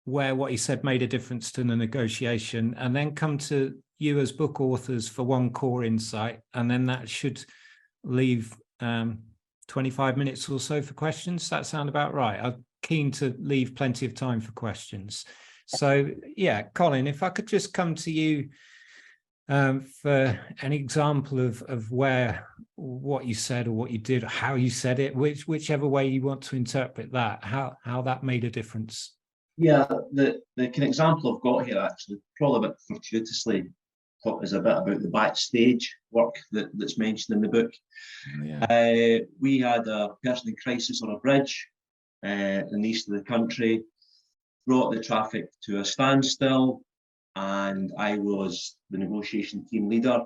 where what he said made a difference to the negotiation, and then come to you as book authors for one core insight, and then that should leave 25 minutes or so for questions. Does that sound about right? I'm keen to leave plenty of time for questions. So yeah, Colin, if I could just come to you for an example of what you said or what you did, how you said it, whichever way you want to interpret that, how that made a difference. Yeah, the kind of example I've got here actually, probably a bit fortuitously, is a bit about the backstage work that's mentioned in the book. Yeah. We had a person in crisis on a bridge in the east of the country, brought the traffic to a standstill, and I was the negotiation team leader,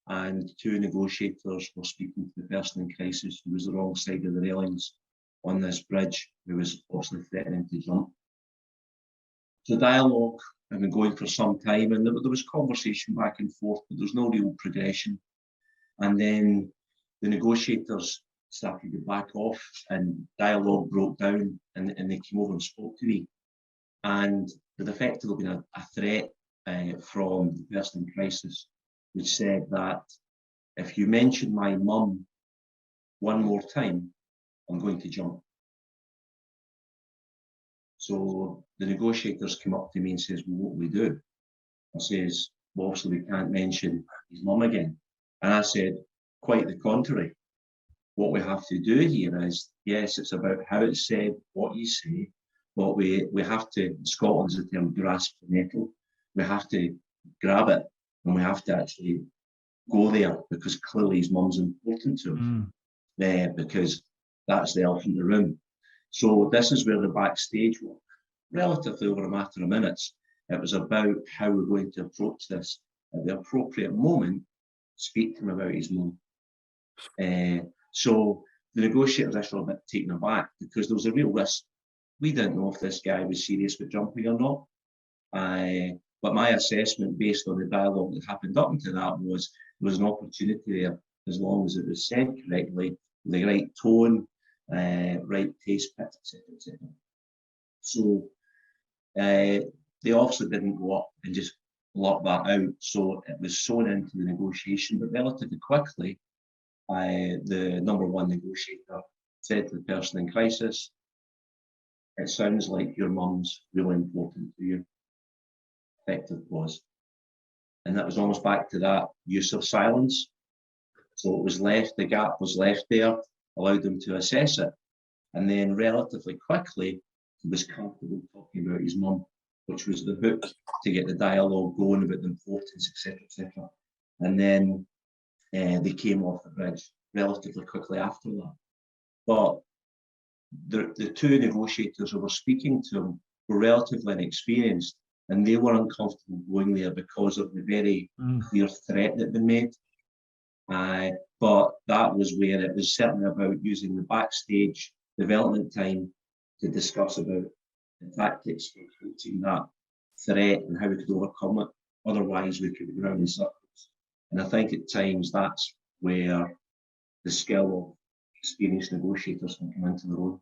and two negotiators were speaking to the person in crisis who was the wrong side of the railings on this bridge, who was obviously threatening to jump. The dialogue had been going for some time, and there was conversation back and forth, but there's no real progression. And then the negotiators started to back off, and dialogue broke down, and they came over and spoke to me. And there'd effectively been a threat from the person in crisis, which said that if you mention my mum one more time, I'm going to jump. So the negotiators came up to me and says, well, what do we do? I says, well, obviously we can't mention his mum again. And I said, quite the contrary. What we have to do here is, yes, it's about how it's said, what you say, but we have to, in Scotland's the term, grasp the nettle. We have to grab it, and we have to actually go there, because clearly his mum's important to him, because that's the elephant in the room. So this is where the backstage work, relatively over a matter of minutes, it was about how we're going to approach this at the appropriate moment, speak to him about his mum. So the negotiators actually were a bit taken aback, because there was a real risk. We didn't know if this guy was serious with jumping or not. But my assessment, based on the dialogue that happened up until that, was there was an opportunity there, as long as it was said correctly, with the right tone, right pace, etc., etc. So they obviously didn't go up and just lock that out. So it was sewn into the negotiation, but relatively quickly, the number one negotiator said to the person in crisis, it sounds like your mum's really important to you. Effective was. And that was almost back to that use of silence. So it was left, the gap was left there, allowed them to assess it. And then relatively quickly, he was comfortable talking about his mum, which was the hook to get the dialogue going about the importance, etc., etc. And then they came off the bridge relatively quickly after that. But the two negotiators who were speaking to him were relatively inexperienced, and they were uncomfortable going there because of the very clear threat that had been made. But that was where it was certainly about using the backstage development time to discuss about the tactics for approaching that threat and how we could overcome it. Otherwise, we could go around in circles. And I think at times that's where the skill of experienced negotiators can come into their own.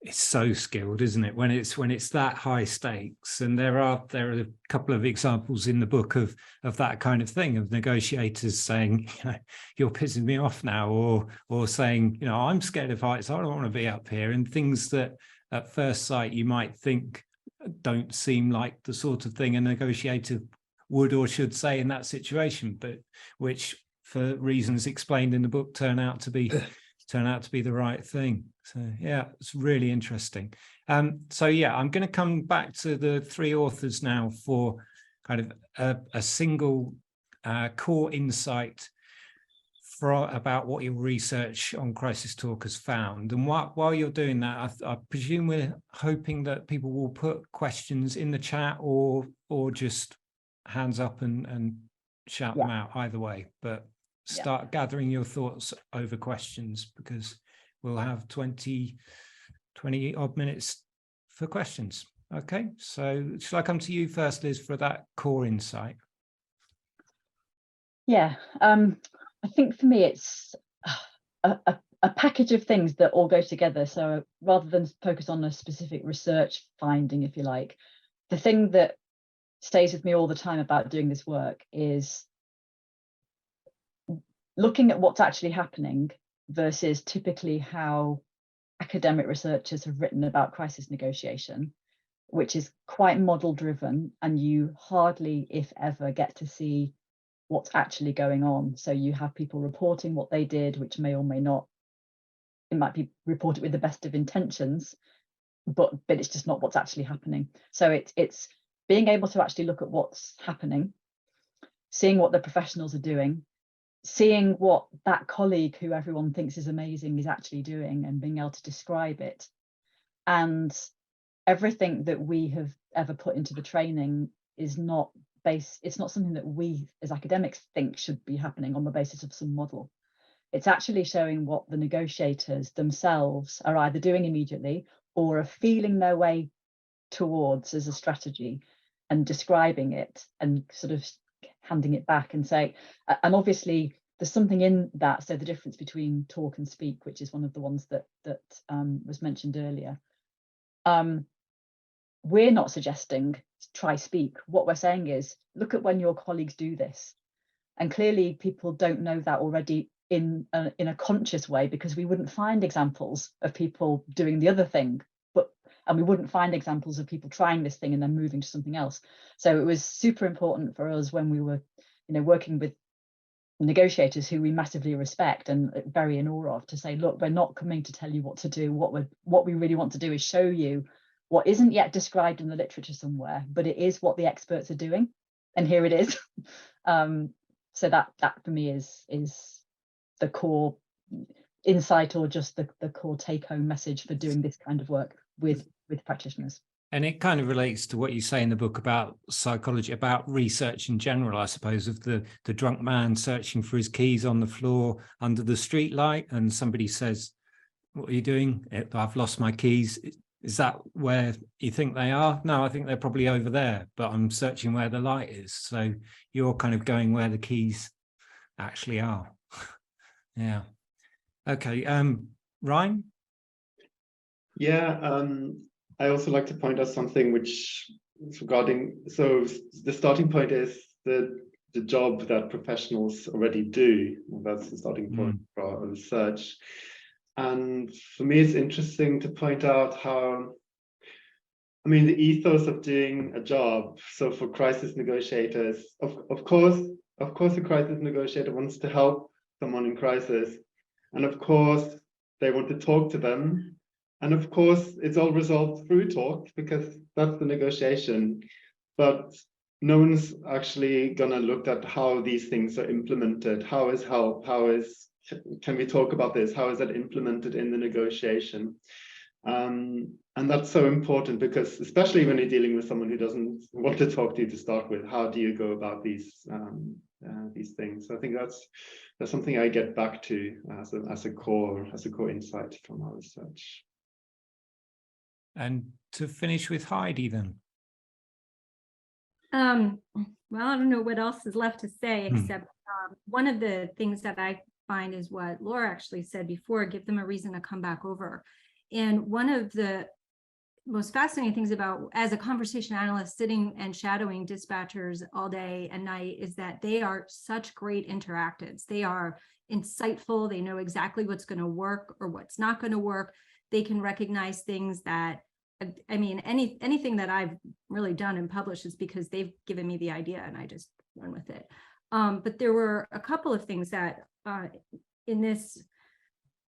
It's so skilled, isn't it? When it's that high stakes, and there are a couple of examples in the book of that kind of thing, of negotiators saying, you know, you're pissing me off now, or saying, you know, I'm scared of heights, I don't want to be up here, and things that at first sight you might think don't seem like the sort of thing a negotiator would or should say in that situation, but which, for reasons explained in the book, turn out to be the right thing. So yeah, it's really interesting. So yeah, I'm going to come back to the three authors now for kind of a single core insight about what your research on Crisis Talk has found. And while you're doing that, I presume we're hoping that people will put questions in the chat or just hands up and shout them out either way. But start gathering your thoughts over questions, because we'll have 20 odd minutes for questions. Okay, so shall I come to you first, Liz, for that core insight? Yeah, I think for me it's a package of things that all go together. So rather than focus on a specific research finding, if you like, the thing that stays with me all the time about doing this work is looking at what's actually happening versus typically how academic researchers have written about crisis negotiation, which is quite model driven, and you hardly, if ever, get to see what's actually going on. So you have people reporting what they did, which may or may not, it might be reported with the best of intentions, but it's just not what's actually happening. So it's being able to actually look at what's happening, seeing what the professionals are doing, seeing what that colleague who everyone thinks is amazing is actually doing, and being able to describe it. And everything that we have ever put into the training is not it's not something that we as academics think should be happening on the basis of some model. It's actually showing what the negotiators themselves are either doing immediately or are feeling their way towards as a strategy, and describing it and sort of handing it back and say, and obviously there's something in that. So the difference between talk and speak, which is one of the ones that was mentioned earlier. We're not suggesting try speak. What we're saying is look at when your colleagues do this, and clearly people don't know that already in a conscious way, because we wouldn't find examples of people doing the other thing, and we wouldn't find examples of people trying this thing and then moving to something else. So it was super important for us when we were, working with negotiators who we massively respect and very in awe of, to say, look, we're not coming to tell you what to do. What we really want to do is show you what isn't yet described in the literature somewhere, but it is what the experts are doing, and here it is. So that for me is the core insight, or just the core take-home message for doing this kind of work with practitioners. And it kind of relates to what you say in the book about psychology, about research in general, I suppose, of the drunk man searching for his keys on the floor under the street light, and somebody says, "What are you doing?" "I've lost my keys." Is that where you think they are? No, I think they're probably over there, but I'm searching where the light is. So you're kind of going where the keys actually are. Yeah. Okay. Ryan? Yeah, I also like to point out something which is regarding, so the starting point is the job that professionals already do. That's the starting point for our research. And for me, it's interesting to point out how, the ethos of doing a job. So for crisis negotiators, of course, a crisis negotiator wants to help someone in crisis. And of course, they want to talk to them. And of course, it's all resolved through talk, because that's the negotiation. But no one's actually gonna look at how these things are implemented. How is help? Can we talk about this? How is that implemented in the negotiation? And that's so important, because especially when you're dealing with someone who doesn't want to talk to you to start with, how do you go about these things? So I think that's something I get back to as a core insight from our research. And to finish with Heidi then. Well, I don't know what else is left to say, except one of the things that I find is what Laura actually said before: give them a reason to come back over. And one of the most fascinating things about, as a conversation analyst sitting and shadowing dispatchers all day and night, is that they are such great interactives. They are insightful. They know exactly what's going to work or what's not going to work. They can recognize things that, anything that I've really done and published is because they've given me the idea and I just run with it. But there were a couple of things that in this,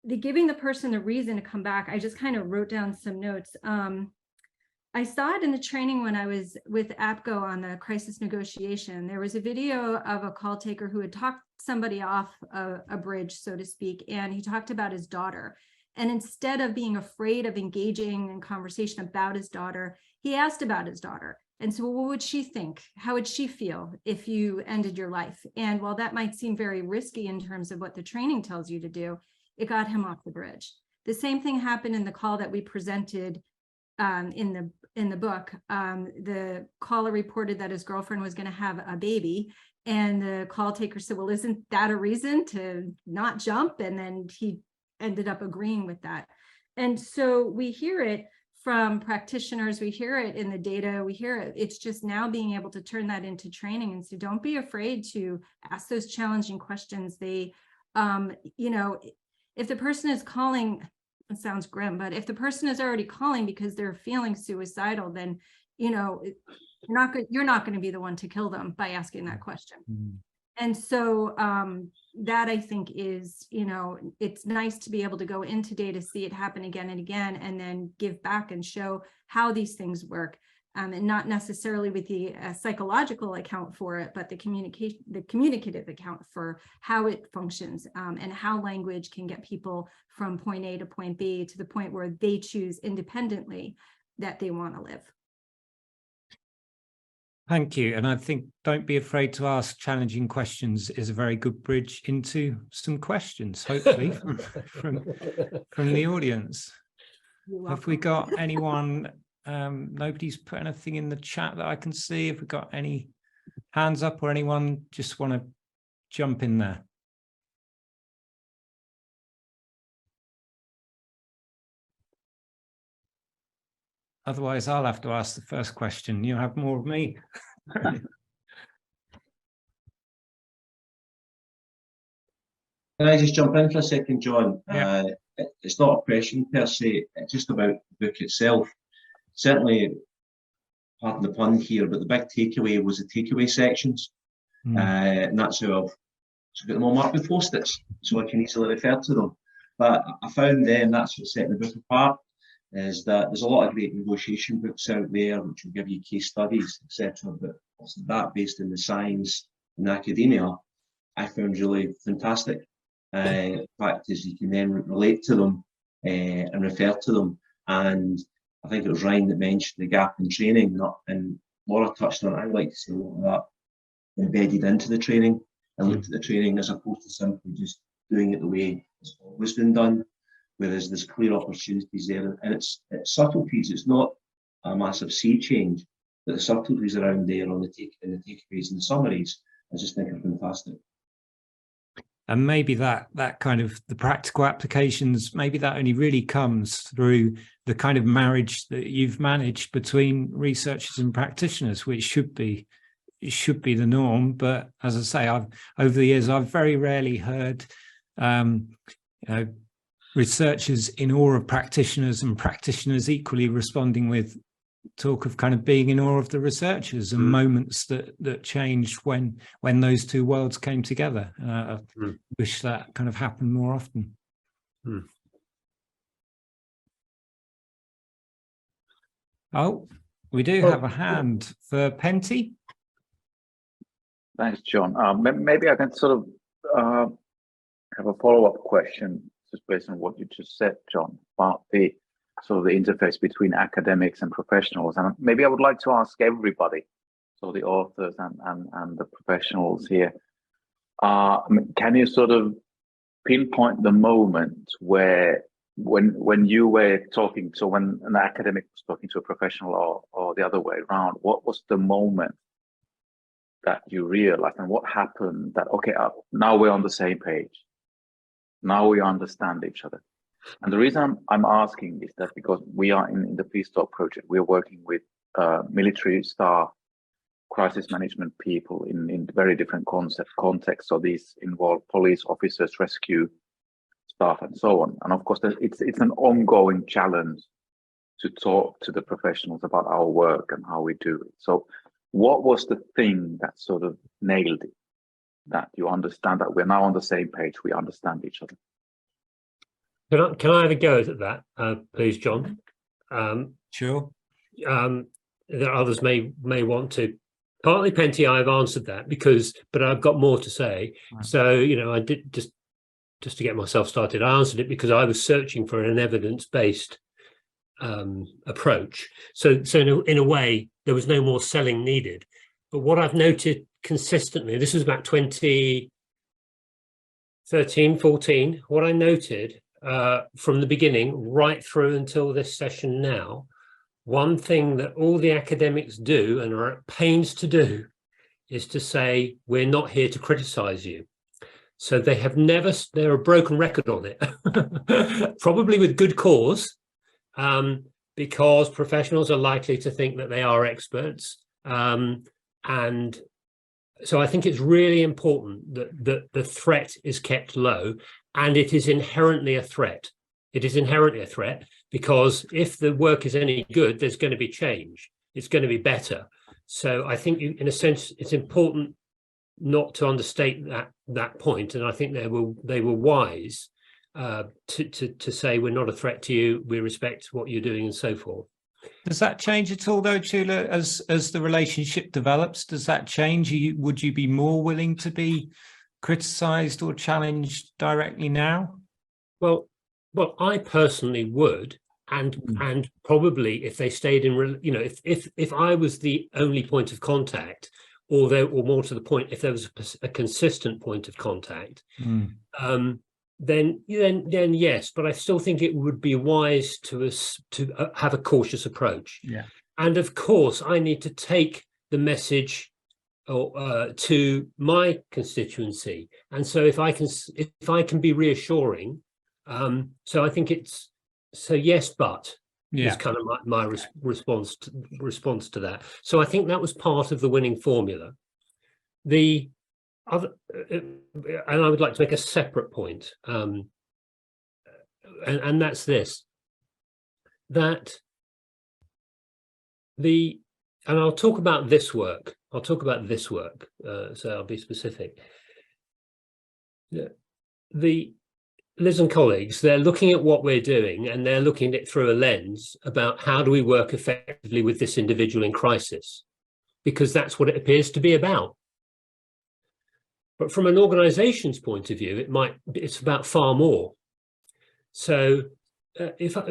the giving the person a reason to come back, I just kind of wrote down some notes. I saw it in the training when I was with APCO on the crisis negotiation. There was a video of a call taker who had talked somebody off a bridge, so to speak, and he talked about his daughter. And instead of being afraid of engaging in conversation about his daughter, he asked about his daughter. And so what would she think? How would she feel if you ended your life? And while that might seem very risky in terms of what the training tells you to do, it got him off the bridge. The same thing happened in the call that we presented in the book. The caller reported that his girlfriend was going to have a baby, and the call taker said, well, isn't that a reason to not jump? And then he ended up agreeing with that. And so we hear it from practitioners. We hear it in the data, we hear it. It's just now being able to turn that into training. And so don't be afraid to ask those challenging questions. They, you know, if the person is calling, it sounds grim, but if the person is already calling because they're feeling suicidal, then, you know, you're not going to be the one to kill them by asking that question. And so that, I think, is, you know, it's nice to be able to go into data, see it happen again and again, and then give back and show how these things work, and not necessarily with the psychological account for it, but the communicative account for how it functions, and how language can get people from point A to point B to the point where they choose independently that they want to live. Thank you. And I think don't be afraid to ask challenging questions is a very good bridge into some questions, hopefully, from the audience. Have we got anyone? Nobody's put anything in the chat that I can see. Have we got any hands up, or anyone just want to jump in there? Otherwise, I'll have to ask the first question. You have more of me. Can I just jump in for a second, John? Yeah. It's not a question per se, it's just about the book itself. Certainly, pardon the pun here, but the big takeaway was the takeaway sections. And that's how I've got them all marked with Post-its, so I can easily refer to them. But I found then that's what set the book apart, is that there's a lot of great negotiation books out there which will give you case studies, etc. But that based in the science and academia, I found really fantastic. The fact is you can then relate to them and refer to them. And I think it was Ryan that mentioned the gap in training, and Laura touched on it. I like to see a lot of that embedded into the training and looked at the training as opposed to simply just doing it the way it's always been done. Whereas there's clear opportunities there, and it's subtleties. It's not a massive sea change, but the subtleties around there on the takeaways and the summaries, I just think are fantastic. And maybe that kind of the practical applications, maybe that only really comes through the kind of marriage that you've managed between researchers and practitioners, which should be the norm. But as I say, over the years, I've very rarely heard researchers in awe of practitioners and practitioners equally responding with talk of kind of being in awe of the researchers and moments that changed when those two worlds came together. I wish that kind of happened more often. Oh, we do have a hand for Penty. Thanks, John. Maybe I can sort of have a follow-up question just based on what you just said, John, about the sort of the interface between academics and professionals. And maybe I would like to ask everybody, so the authors and the professionals here, can you sort of pinpoint the moment where when you were talking, so when an academic was talking to a professional or the other way around, what was the moment that you realized and what happened that, okay, now we're on the same page. Now we understand each other. And the reason I'm asking is that because we are in the Please Talk project, we're working with military staff, crisis management people in very different contexts. So these involve police officers, rescue staff, and so on. And of course, it's an ongoing challenge to talk to the professionals about our work and how we do it. So what was the thing that sort of nailed it? That you understand that we're now on the same page, we understand each other. Can I have a go at that, please, John? Sure. That others may want to. Partly, Penty, I've answered that but I've got more to say. Right. So, I did just to get myself started. I answered it because I was searching for an evidence-based approach. So in a way, there was no more selling needed. But what I've noted consistently, this was about 2013, 14, what I noted from the beginning right through until this session now, one thing that all the academics do and are at pains to do is to say, we're not here to criticize you. So they're a broken record on it, probably with good cause. because professionals are likely to think that they are experts. And so I think it's really important that the threat is kept low, and it is inherently a threat. It is inherently a threat because if the work is any good, there's going to be change. It's going to be better. So I think in a sense, it's important not to understate that point. And I think they were wise to say, we're not a threat to you, we respect what you're doing and so forth. Does that change at all though, Tula, as the relationship develops? Does that change? Would you be more willing to be criticised or challenged directly now? Well, I personally would, and probably if they stayed in, you know, if I was the only point of contact, or more to the point, if there was a consistent point of contact, then yes. But I still think it would be wise to have a cautious approach. Yeah. And of course, I need to take the message to my constituency, and so if I can be reassuring. So I think it's yes, but is kind of my response to that. So I think that was part of the winning formula. The other, and I would like to make a separate point, and that's this: and I'll talk about this work. So I'll be specific. Liz and colleagues, they're looking at what we're doing, and they're looking at it through a lens about how do we work effectively with this individual in crisis, because that's what it appears to be about. But from an organization's point of view, it's about far more. So if I'm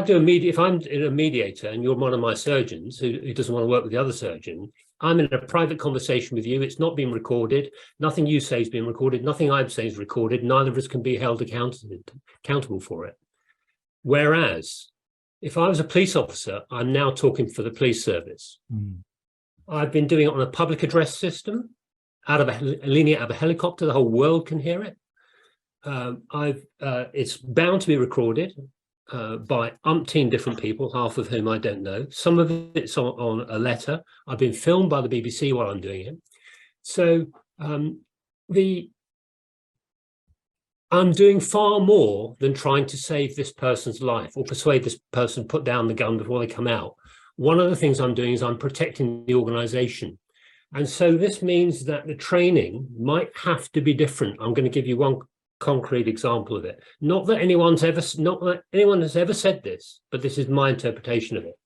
a mediator and you're one of my surgeons who doesn't want to work with the other surgeon, I'm in a private conversation with you. It's not being recorded. Nothing you say is being recorded. Nothing I say is recorded. Neither of us can be held accountable for it. Whereas if I was a police officer, I'm now talking for the police service. I've been doing it on a public address system, leaning out of a helicopter. The whole world can hear it. It's bound to be recorded by umpteen different people, half of whom I don't know. Some of it's on a letter. I've been filmed by the BBC while I'm doing it. So I'm doing far more than trying to save this person's life or persuade this person to put down the gun before they come out. One of the things I'm doing is I'm protecting the organisation. And so this means that the training might have to be different. I'm going to give you one concrete example of it. Not that anyone has ever said this, but this is my interpretation of it.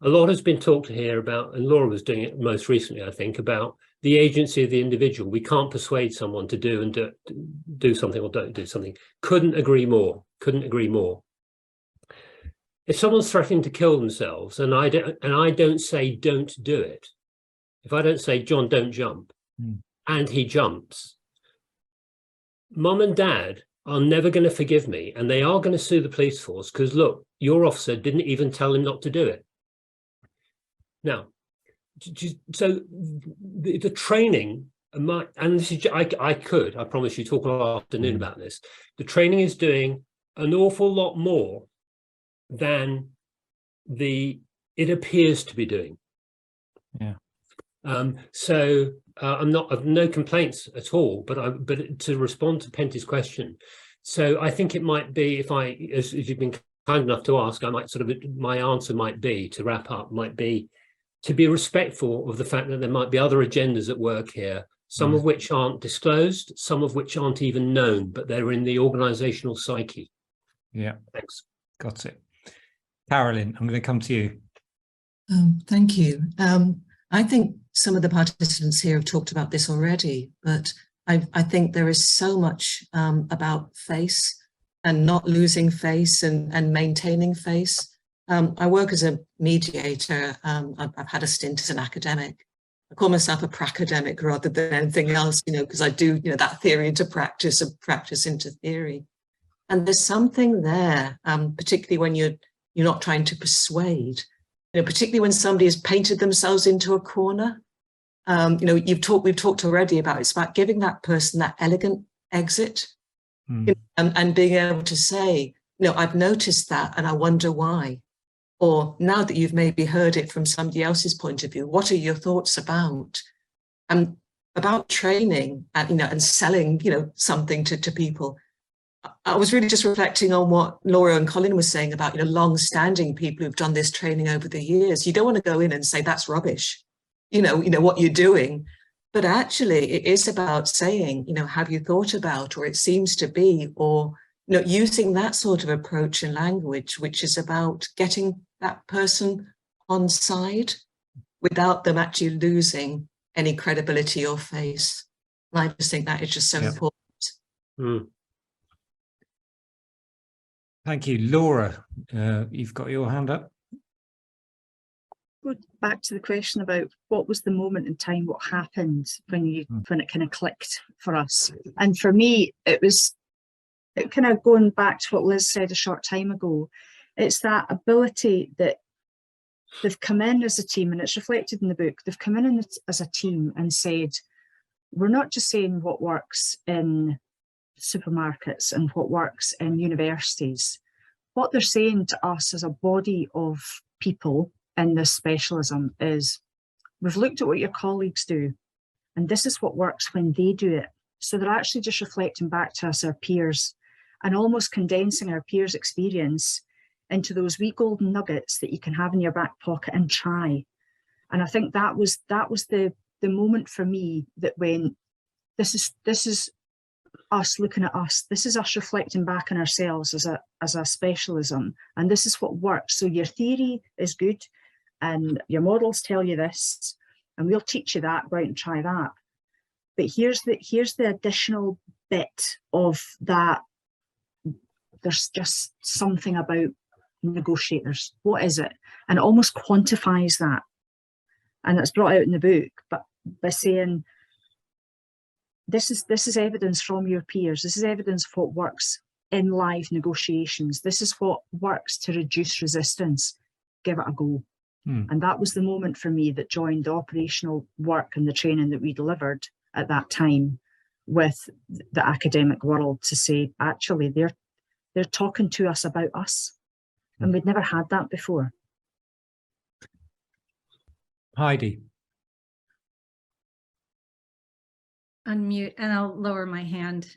A lot has been talked here about, and Laura was doing it most recently, I think, about the agency of the individual. We can't persuade someone to do something or don't do something. Couldn't agree more. If someone's threatening to kill themselves and I don't say don't do it, if I don't say, John, don't jump, and he jumps, Mum and Dad are never going to forgive me, and they are going to sue the police force because, look, your officer didn't even tell him not to do it. Now, so the training, and this is, I promise you, talk all afternoon about this. The training is doing an awful lot more than it appears to be doing. Yeah. So I've no complaints at all, but to respond to Penty's question, so I think it might be, if you've been kind enough to ask, my answer might be, to wrap up, might be to be respectful of the fact that there might be other agendas at work here, some of which aren't disclosed, some of which aren't even known, but they're in the organizational psyche. Yeah. Thanks. Got it. Carolyn, I'm going to come to you. Thank you. I think some of the participants here have talked about this already, but I think there is so much about face and not losing face and maintaining face. I work as a mediator. I've had a stint as an academic. I call myself a pracademic rather than anything else, because I do, that theory into practice and practice into theory. And there's something there, particularly when you're not trying to persuade. Particularly when somebody has painted themselves into a corner. We've talked already about, it's about giving that person that elegant exit and being able to say, I've noticed that and I wonder why. Or now that you've maybe heard it from somebody else's point of view, what are your thoughts about? About training and, and selling, something to people. I was really just reflecting on what Laura and Colin was saying about, long-standing people who've done this training over the years. You don't want to go in and say that's rubbish, what you're doing. But actually, it is about saying, have you thought about, or it seems to be, or using that sort of approach and language, which is about getting that person on side without them actually losing any credibility or face. And I just think that is just so important. Mm. Thank you. Laura, you've got your hand up. Go back to the question about what was the moment in time, what happened when it kind of clicked for us. And for me, it kind of going back to what Liz said a short time ago. It's that ability that they've come in as a team, and it's reflected in the book. They've come in as a team and said, we're not just saying what works in supermarkets and what works in universities. What they're saying to us as a body of people in this specialism is, we've looked at what your colleagues do, and this is what works when they do it. So they're actually just reflecting back to us, our peers, and almost condensing our peers' experience into those wee golden nuggets that you can have in your back pocket and try. And I think that was the moment for me that when this is us looking at us, this is us reflecting back on ourselves as a specialism, and this is what works. So your theory is good and your models tell you this, and we'll teach you that, go out and try that. But here's the additional bit of that. There's just something about negotiators. What is it? And it almost quantifies that. And it's brought out in the book, but by saying, this is evidence from your peers. This is evidence of what works in live negotiations. This is what works to reduce resistance. Give it a go. And that was the moment for me that joined the operational work and the training that we delivered at that time with the academic world to say, actually, they're talking to us about us. And we'd never had that before. Heidi. Unmute, and I'll lower my hand,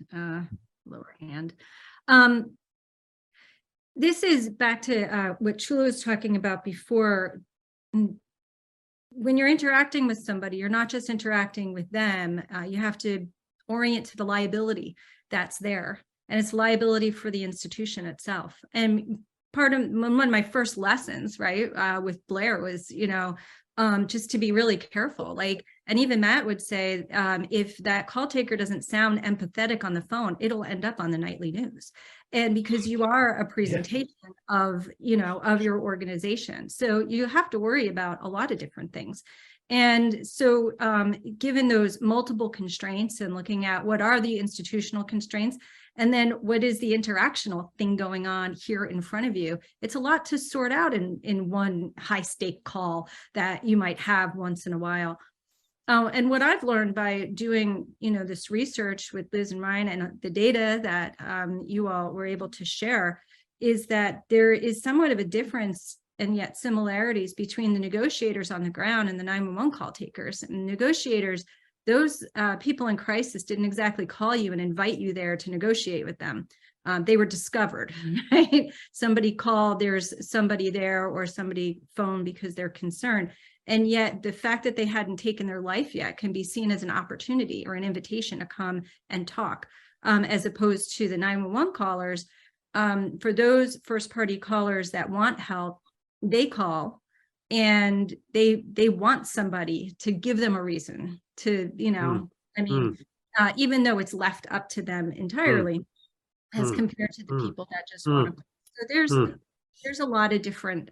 This is back to what Chula was talking about before. When you're interacting with somebody, you're not just interacting with them, you have to orient to the liability that's there. And it's liability for the institution itself. And part of one of my first lessons, right, with Blair was, just to be really careful. And even Matt would say, if that call taker doesn't sound empathetic on the phone, it'll end up on the nightly news. And because you are a presentation of your organization. So you have to worry about a lot of different things. And so given those multiple constraints and looking at what are the institutional constraints, and then what is the interactional thing going on here in front of you, it's a lot to sort out in one high stake call that you might have once in a while. And what I've learned by doing, this research with Liz and Ryan and the data that you all were able to share is that there is somewhat of a difference and yet similarities between the negotiators on the ground and the 911 call takers. And negotiators, those people in crisis didn't exactly call you and invite you there to negotiate with them. They were discovered, right? Somebody called, there's somebody there, or somebody phoned because they're concerned. And yet the fact that they hadn't taken their life yet can be seen as an opportunity or an invitation to come and talk, as opposed to the 911 callers. For those first party callers that want help, they call and they want somebody to give them a reason to, even though it's left up to them entirely, as compared to the people that just want to. So there's a lot of different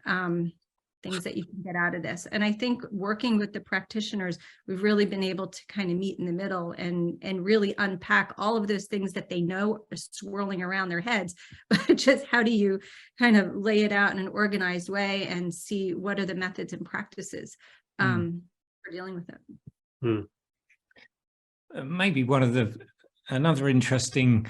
things that you can get out of this. And I think working with the practitioners, we've really been able to kind of meet in the middle and really unpack all of those things that they know are swirling around their heads, but just how do you kind of lay it out in an organized way and see what are the methods and practices for dealing with it. Maybe another interesting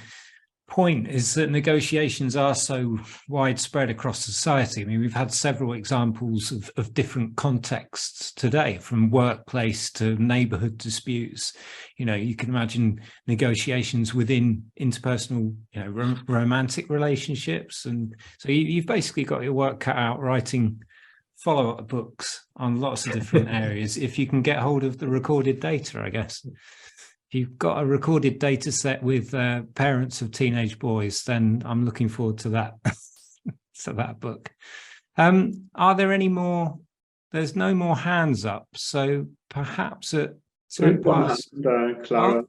point is that negotiations are so widespread across society. I mean, we've had several examples of different contexts today, from workplace to neighborhood disputes. You know, you can imagine negotiations within interpersonal, you know, romantic relationships. And so you've basically got your work cut out writing follow-up books on lots of different areas, if you can get hold of the recorded data, I guess. If you've got a recorded data set with parents of teenage boys, then I'm looking forward to that, to that book. Are there any more? There's no more hands up, so perhaps at Clara.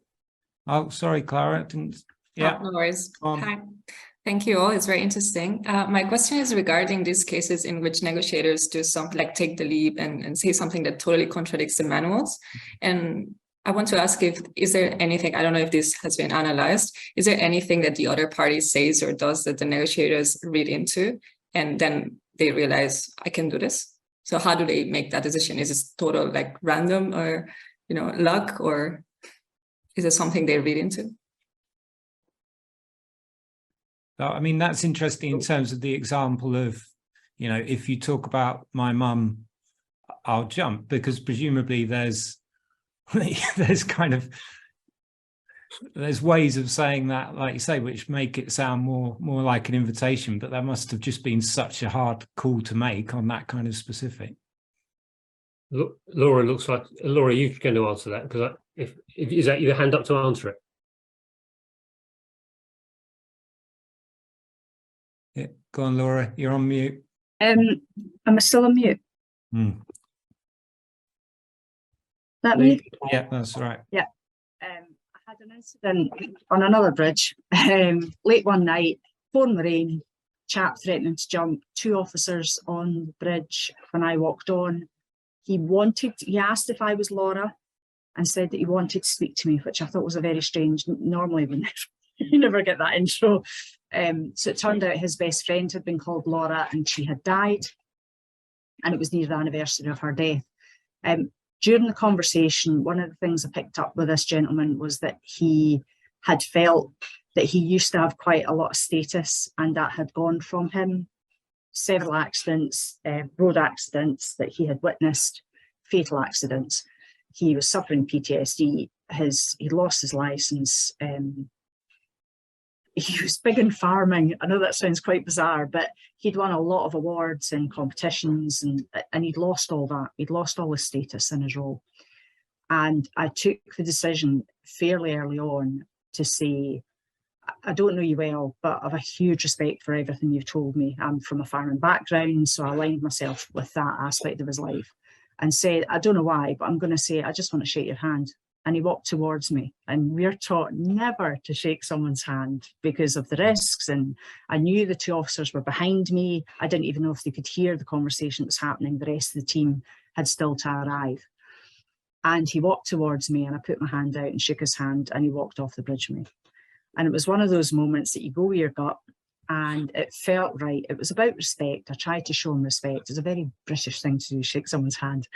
Oh, sorry, Clara. Yeah. No worries. Hi. Thank you all. It's very interesting. My question is regarding these cases in which negotiators do something like take the leap and say something that totally contradicts the manuals. And I want to ask is there anything, I don't know if this has been analyzed, is there anything that the other party says or does that the negotiators read into and then they realize I can do this? So how do they make that decision? Is it total like random or, you know, luck, or is it something they read into? I mean, that's interesting in terms of the example of, you know, if you talk about my mum, I'll jump, because presumably there's there's ways of saying that, like you say, which make it sound more like an invitation, but that must have just been such a hard call to make on that kind of specific. Laura, looks like Laura, you're going to answer that, because if is that your hand up to answer it? Yeah, go on, Laura, you're on mute. Am I still on mute? That me? Yeah, that's right. Yeah. I had an incident on another bridge late one night, pouring rain, chap threatening to jump, 2 officers on the bridge. When I walked on, he asked if I was Laura and said that he wanted to speak to me, which I thought was a very strange. Normally you never get that intro. So it turned out his best friend had been called Laura and she had died, and it was near the anniversary of her death. During the conversation, one of the things I picked up with this gentleman was that he had felt that he used to have quite a lot of status, and that had gone from him. Several accidents, road accidents that he had witnessed, fatal accidents. He was suffering PTSD. He lost his license. He was big in farming. I know that sounds quite bizarre, but he'd won a lot of awards and competitions, and he'd lost all that. He'd lost all his status in his role. And I took the decision fairly early on to say, I don't know you well, but I have a huge respect for everything you've told me. I'm from a farming background, so I aligned myself with that aspect of his life and said, I don't know why, but I'm going to say, I just want to shake your hand. And he walked towards me, and we're taught never to shake someone's hand because of the risks. And I knew the 2 officers were behind me. I didn't even know if they could hear the conversation that was happening. The rest of the team had still to arrive. And he walked towards me, and I put my hand out and shook his hand, and he walked off the bridge with me. And it was one of those moments that you go with your gut, and it felt right. It was about respect. I tried to show him respect. It's a very British thing to do, shake someone's hand.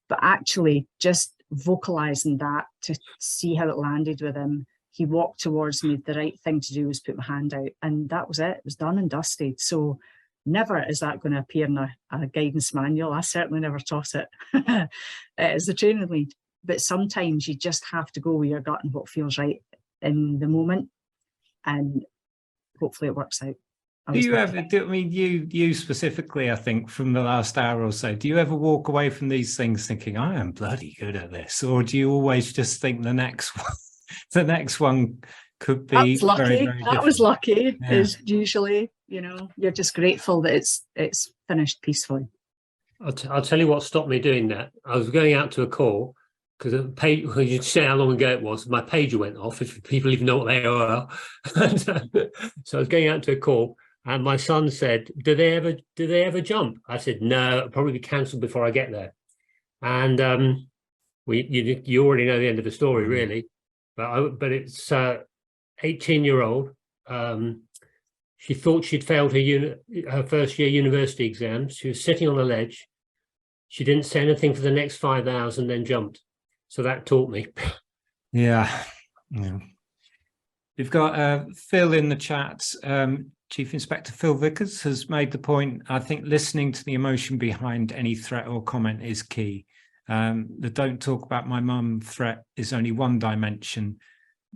But actually just vocalizing that to see how it landed with him, he walked towards me. The right thing to do was put my hand out, and that was it. It was done and dusted. So never is that going to appear in a guidance manual. I certainly never taught it as the training lead. But sometimes you just have to go with your gut and what feels right in the moment, and hopefully it works out. Do you ever, I mean, you specifically, I think, from the last hour or so, do you ever walk away from these things thinking, I am bloody good at this? Or do you always just think the next one could be That's lucky. very, very that was lucky, Yeah. is usually, you know, you're just grateful that it's finished peacefully. I'll tell you what stopped me doing that. I was going out to a call because you'd say how long ago it was. My pager went off, if people even know what they are. So I was going out to a call, and my son said, "Do they ever jump?" I said, "No, it'll probably be cancelled before I get there." And you already know the end of the story, really. But it's 18-year-old. She thought she'd failed her first year university exams. She was sitting on a ledge. She didn't say anything for the next 5 hours and then jumped. So that taught me. Yeah. We've got Phil in the chat. Chief Inspector Phil Vickers has made the point, I think listening to the emotion behind any threat or comment is key. The don't talk about my mum threat is only one dimension.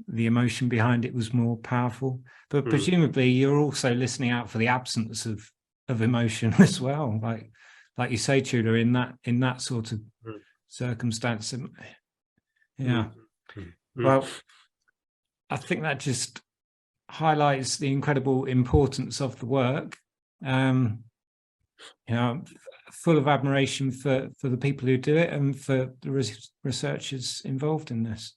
The emotion behind it was more powerful. But presumably you're also listening out for the absence of emotion as well. Like you say, Tudor, in that sort of circumstance. Yeah. Well, I think that just highlights the incredible importance of the work. You know, full of admiration for the people who do it and for the researchers involved in this.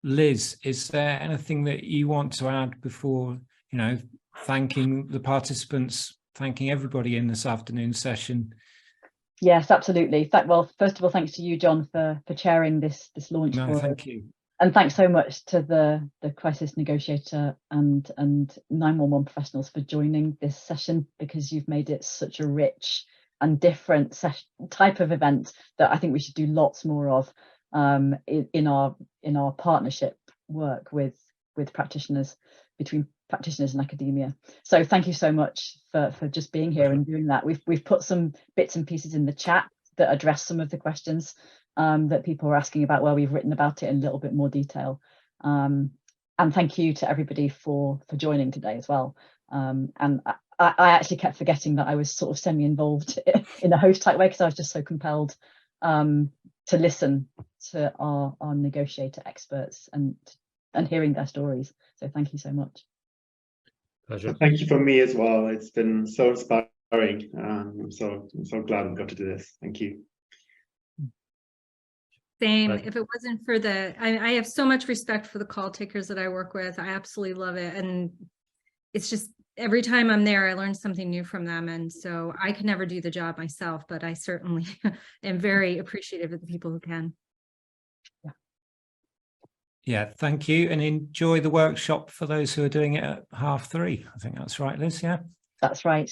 Liz, is there anything that you want to add before, you know, thanking the participants, thanking everybody in this afternoon session? Yes, absolutely. Well, first of all, thanks to you, John, for chairing this launch. No, thank you. And thanks so much to the crisis negotiator and 911 professionals for joining this session, because you've made it such a rich and different type of event that I think we should do lots more of in our partnership work with practitioners, between practitioners and academia. So thank you so much for just being here and doing that. We've put some bits and pieces in the chat that address some of the questions that people are asking about, where we've written about it in a little bit more detail. And thank you to everybody for joining today as well. And I actually kept forgetting that I was sort of semi-involved in a host type way, because I was just so compelled to listen to our negotiator experts and hearing their stories. So thank you so much. Pleasure. Thank you from me as well. It's been so inspiring. I'm so glad we got to do this. Thank you. Same. Right. If it wasn't for I have so much respect for the call takers that I work with. I absolutely love it. And it's just every time I'm there, I learn something new from them. And so I could never do the job myself, but I certainly am very appreciative of the people who can. Yeah, thank you. And enjoy the workshop for those who are doing it at 3:30. I think that's right, Liz, yeah? That's right.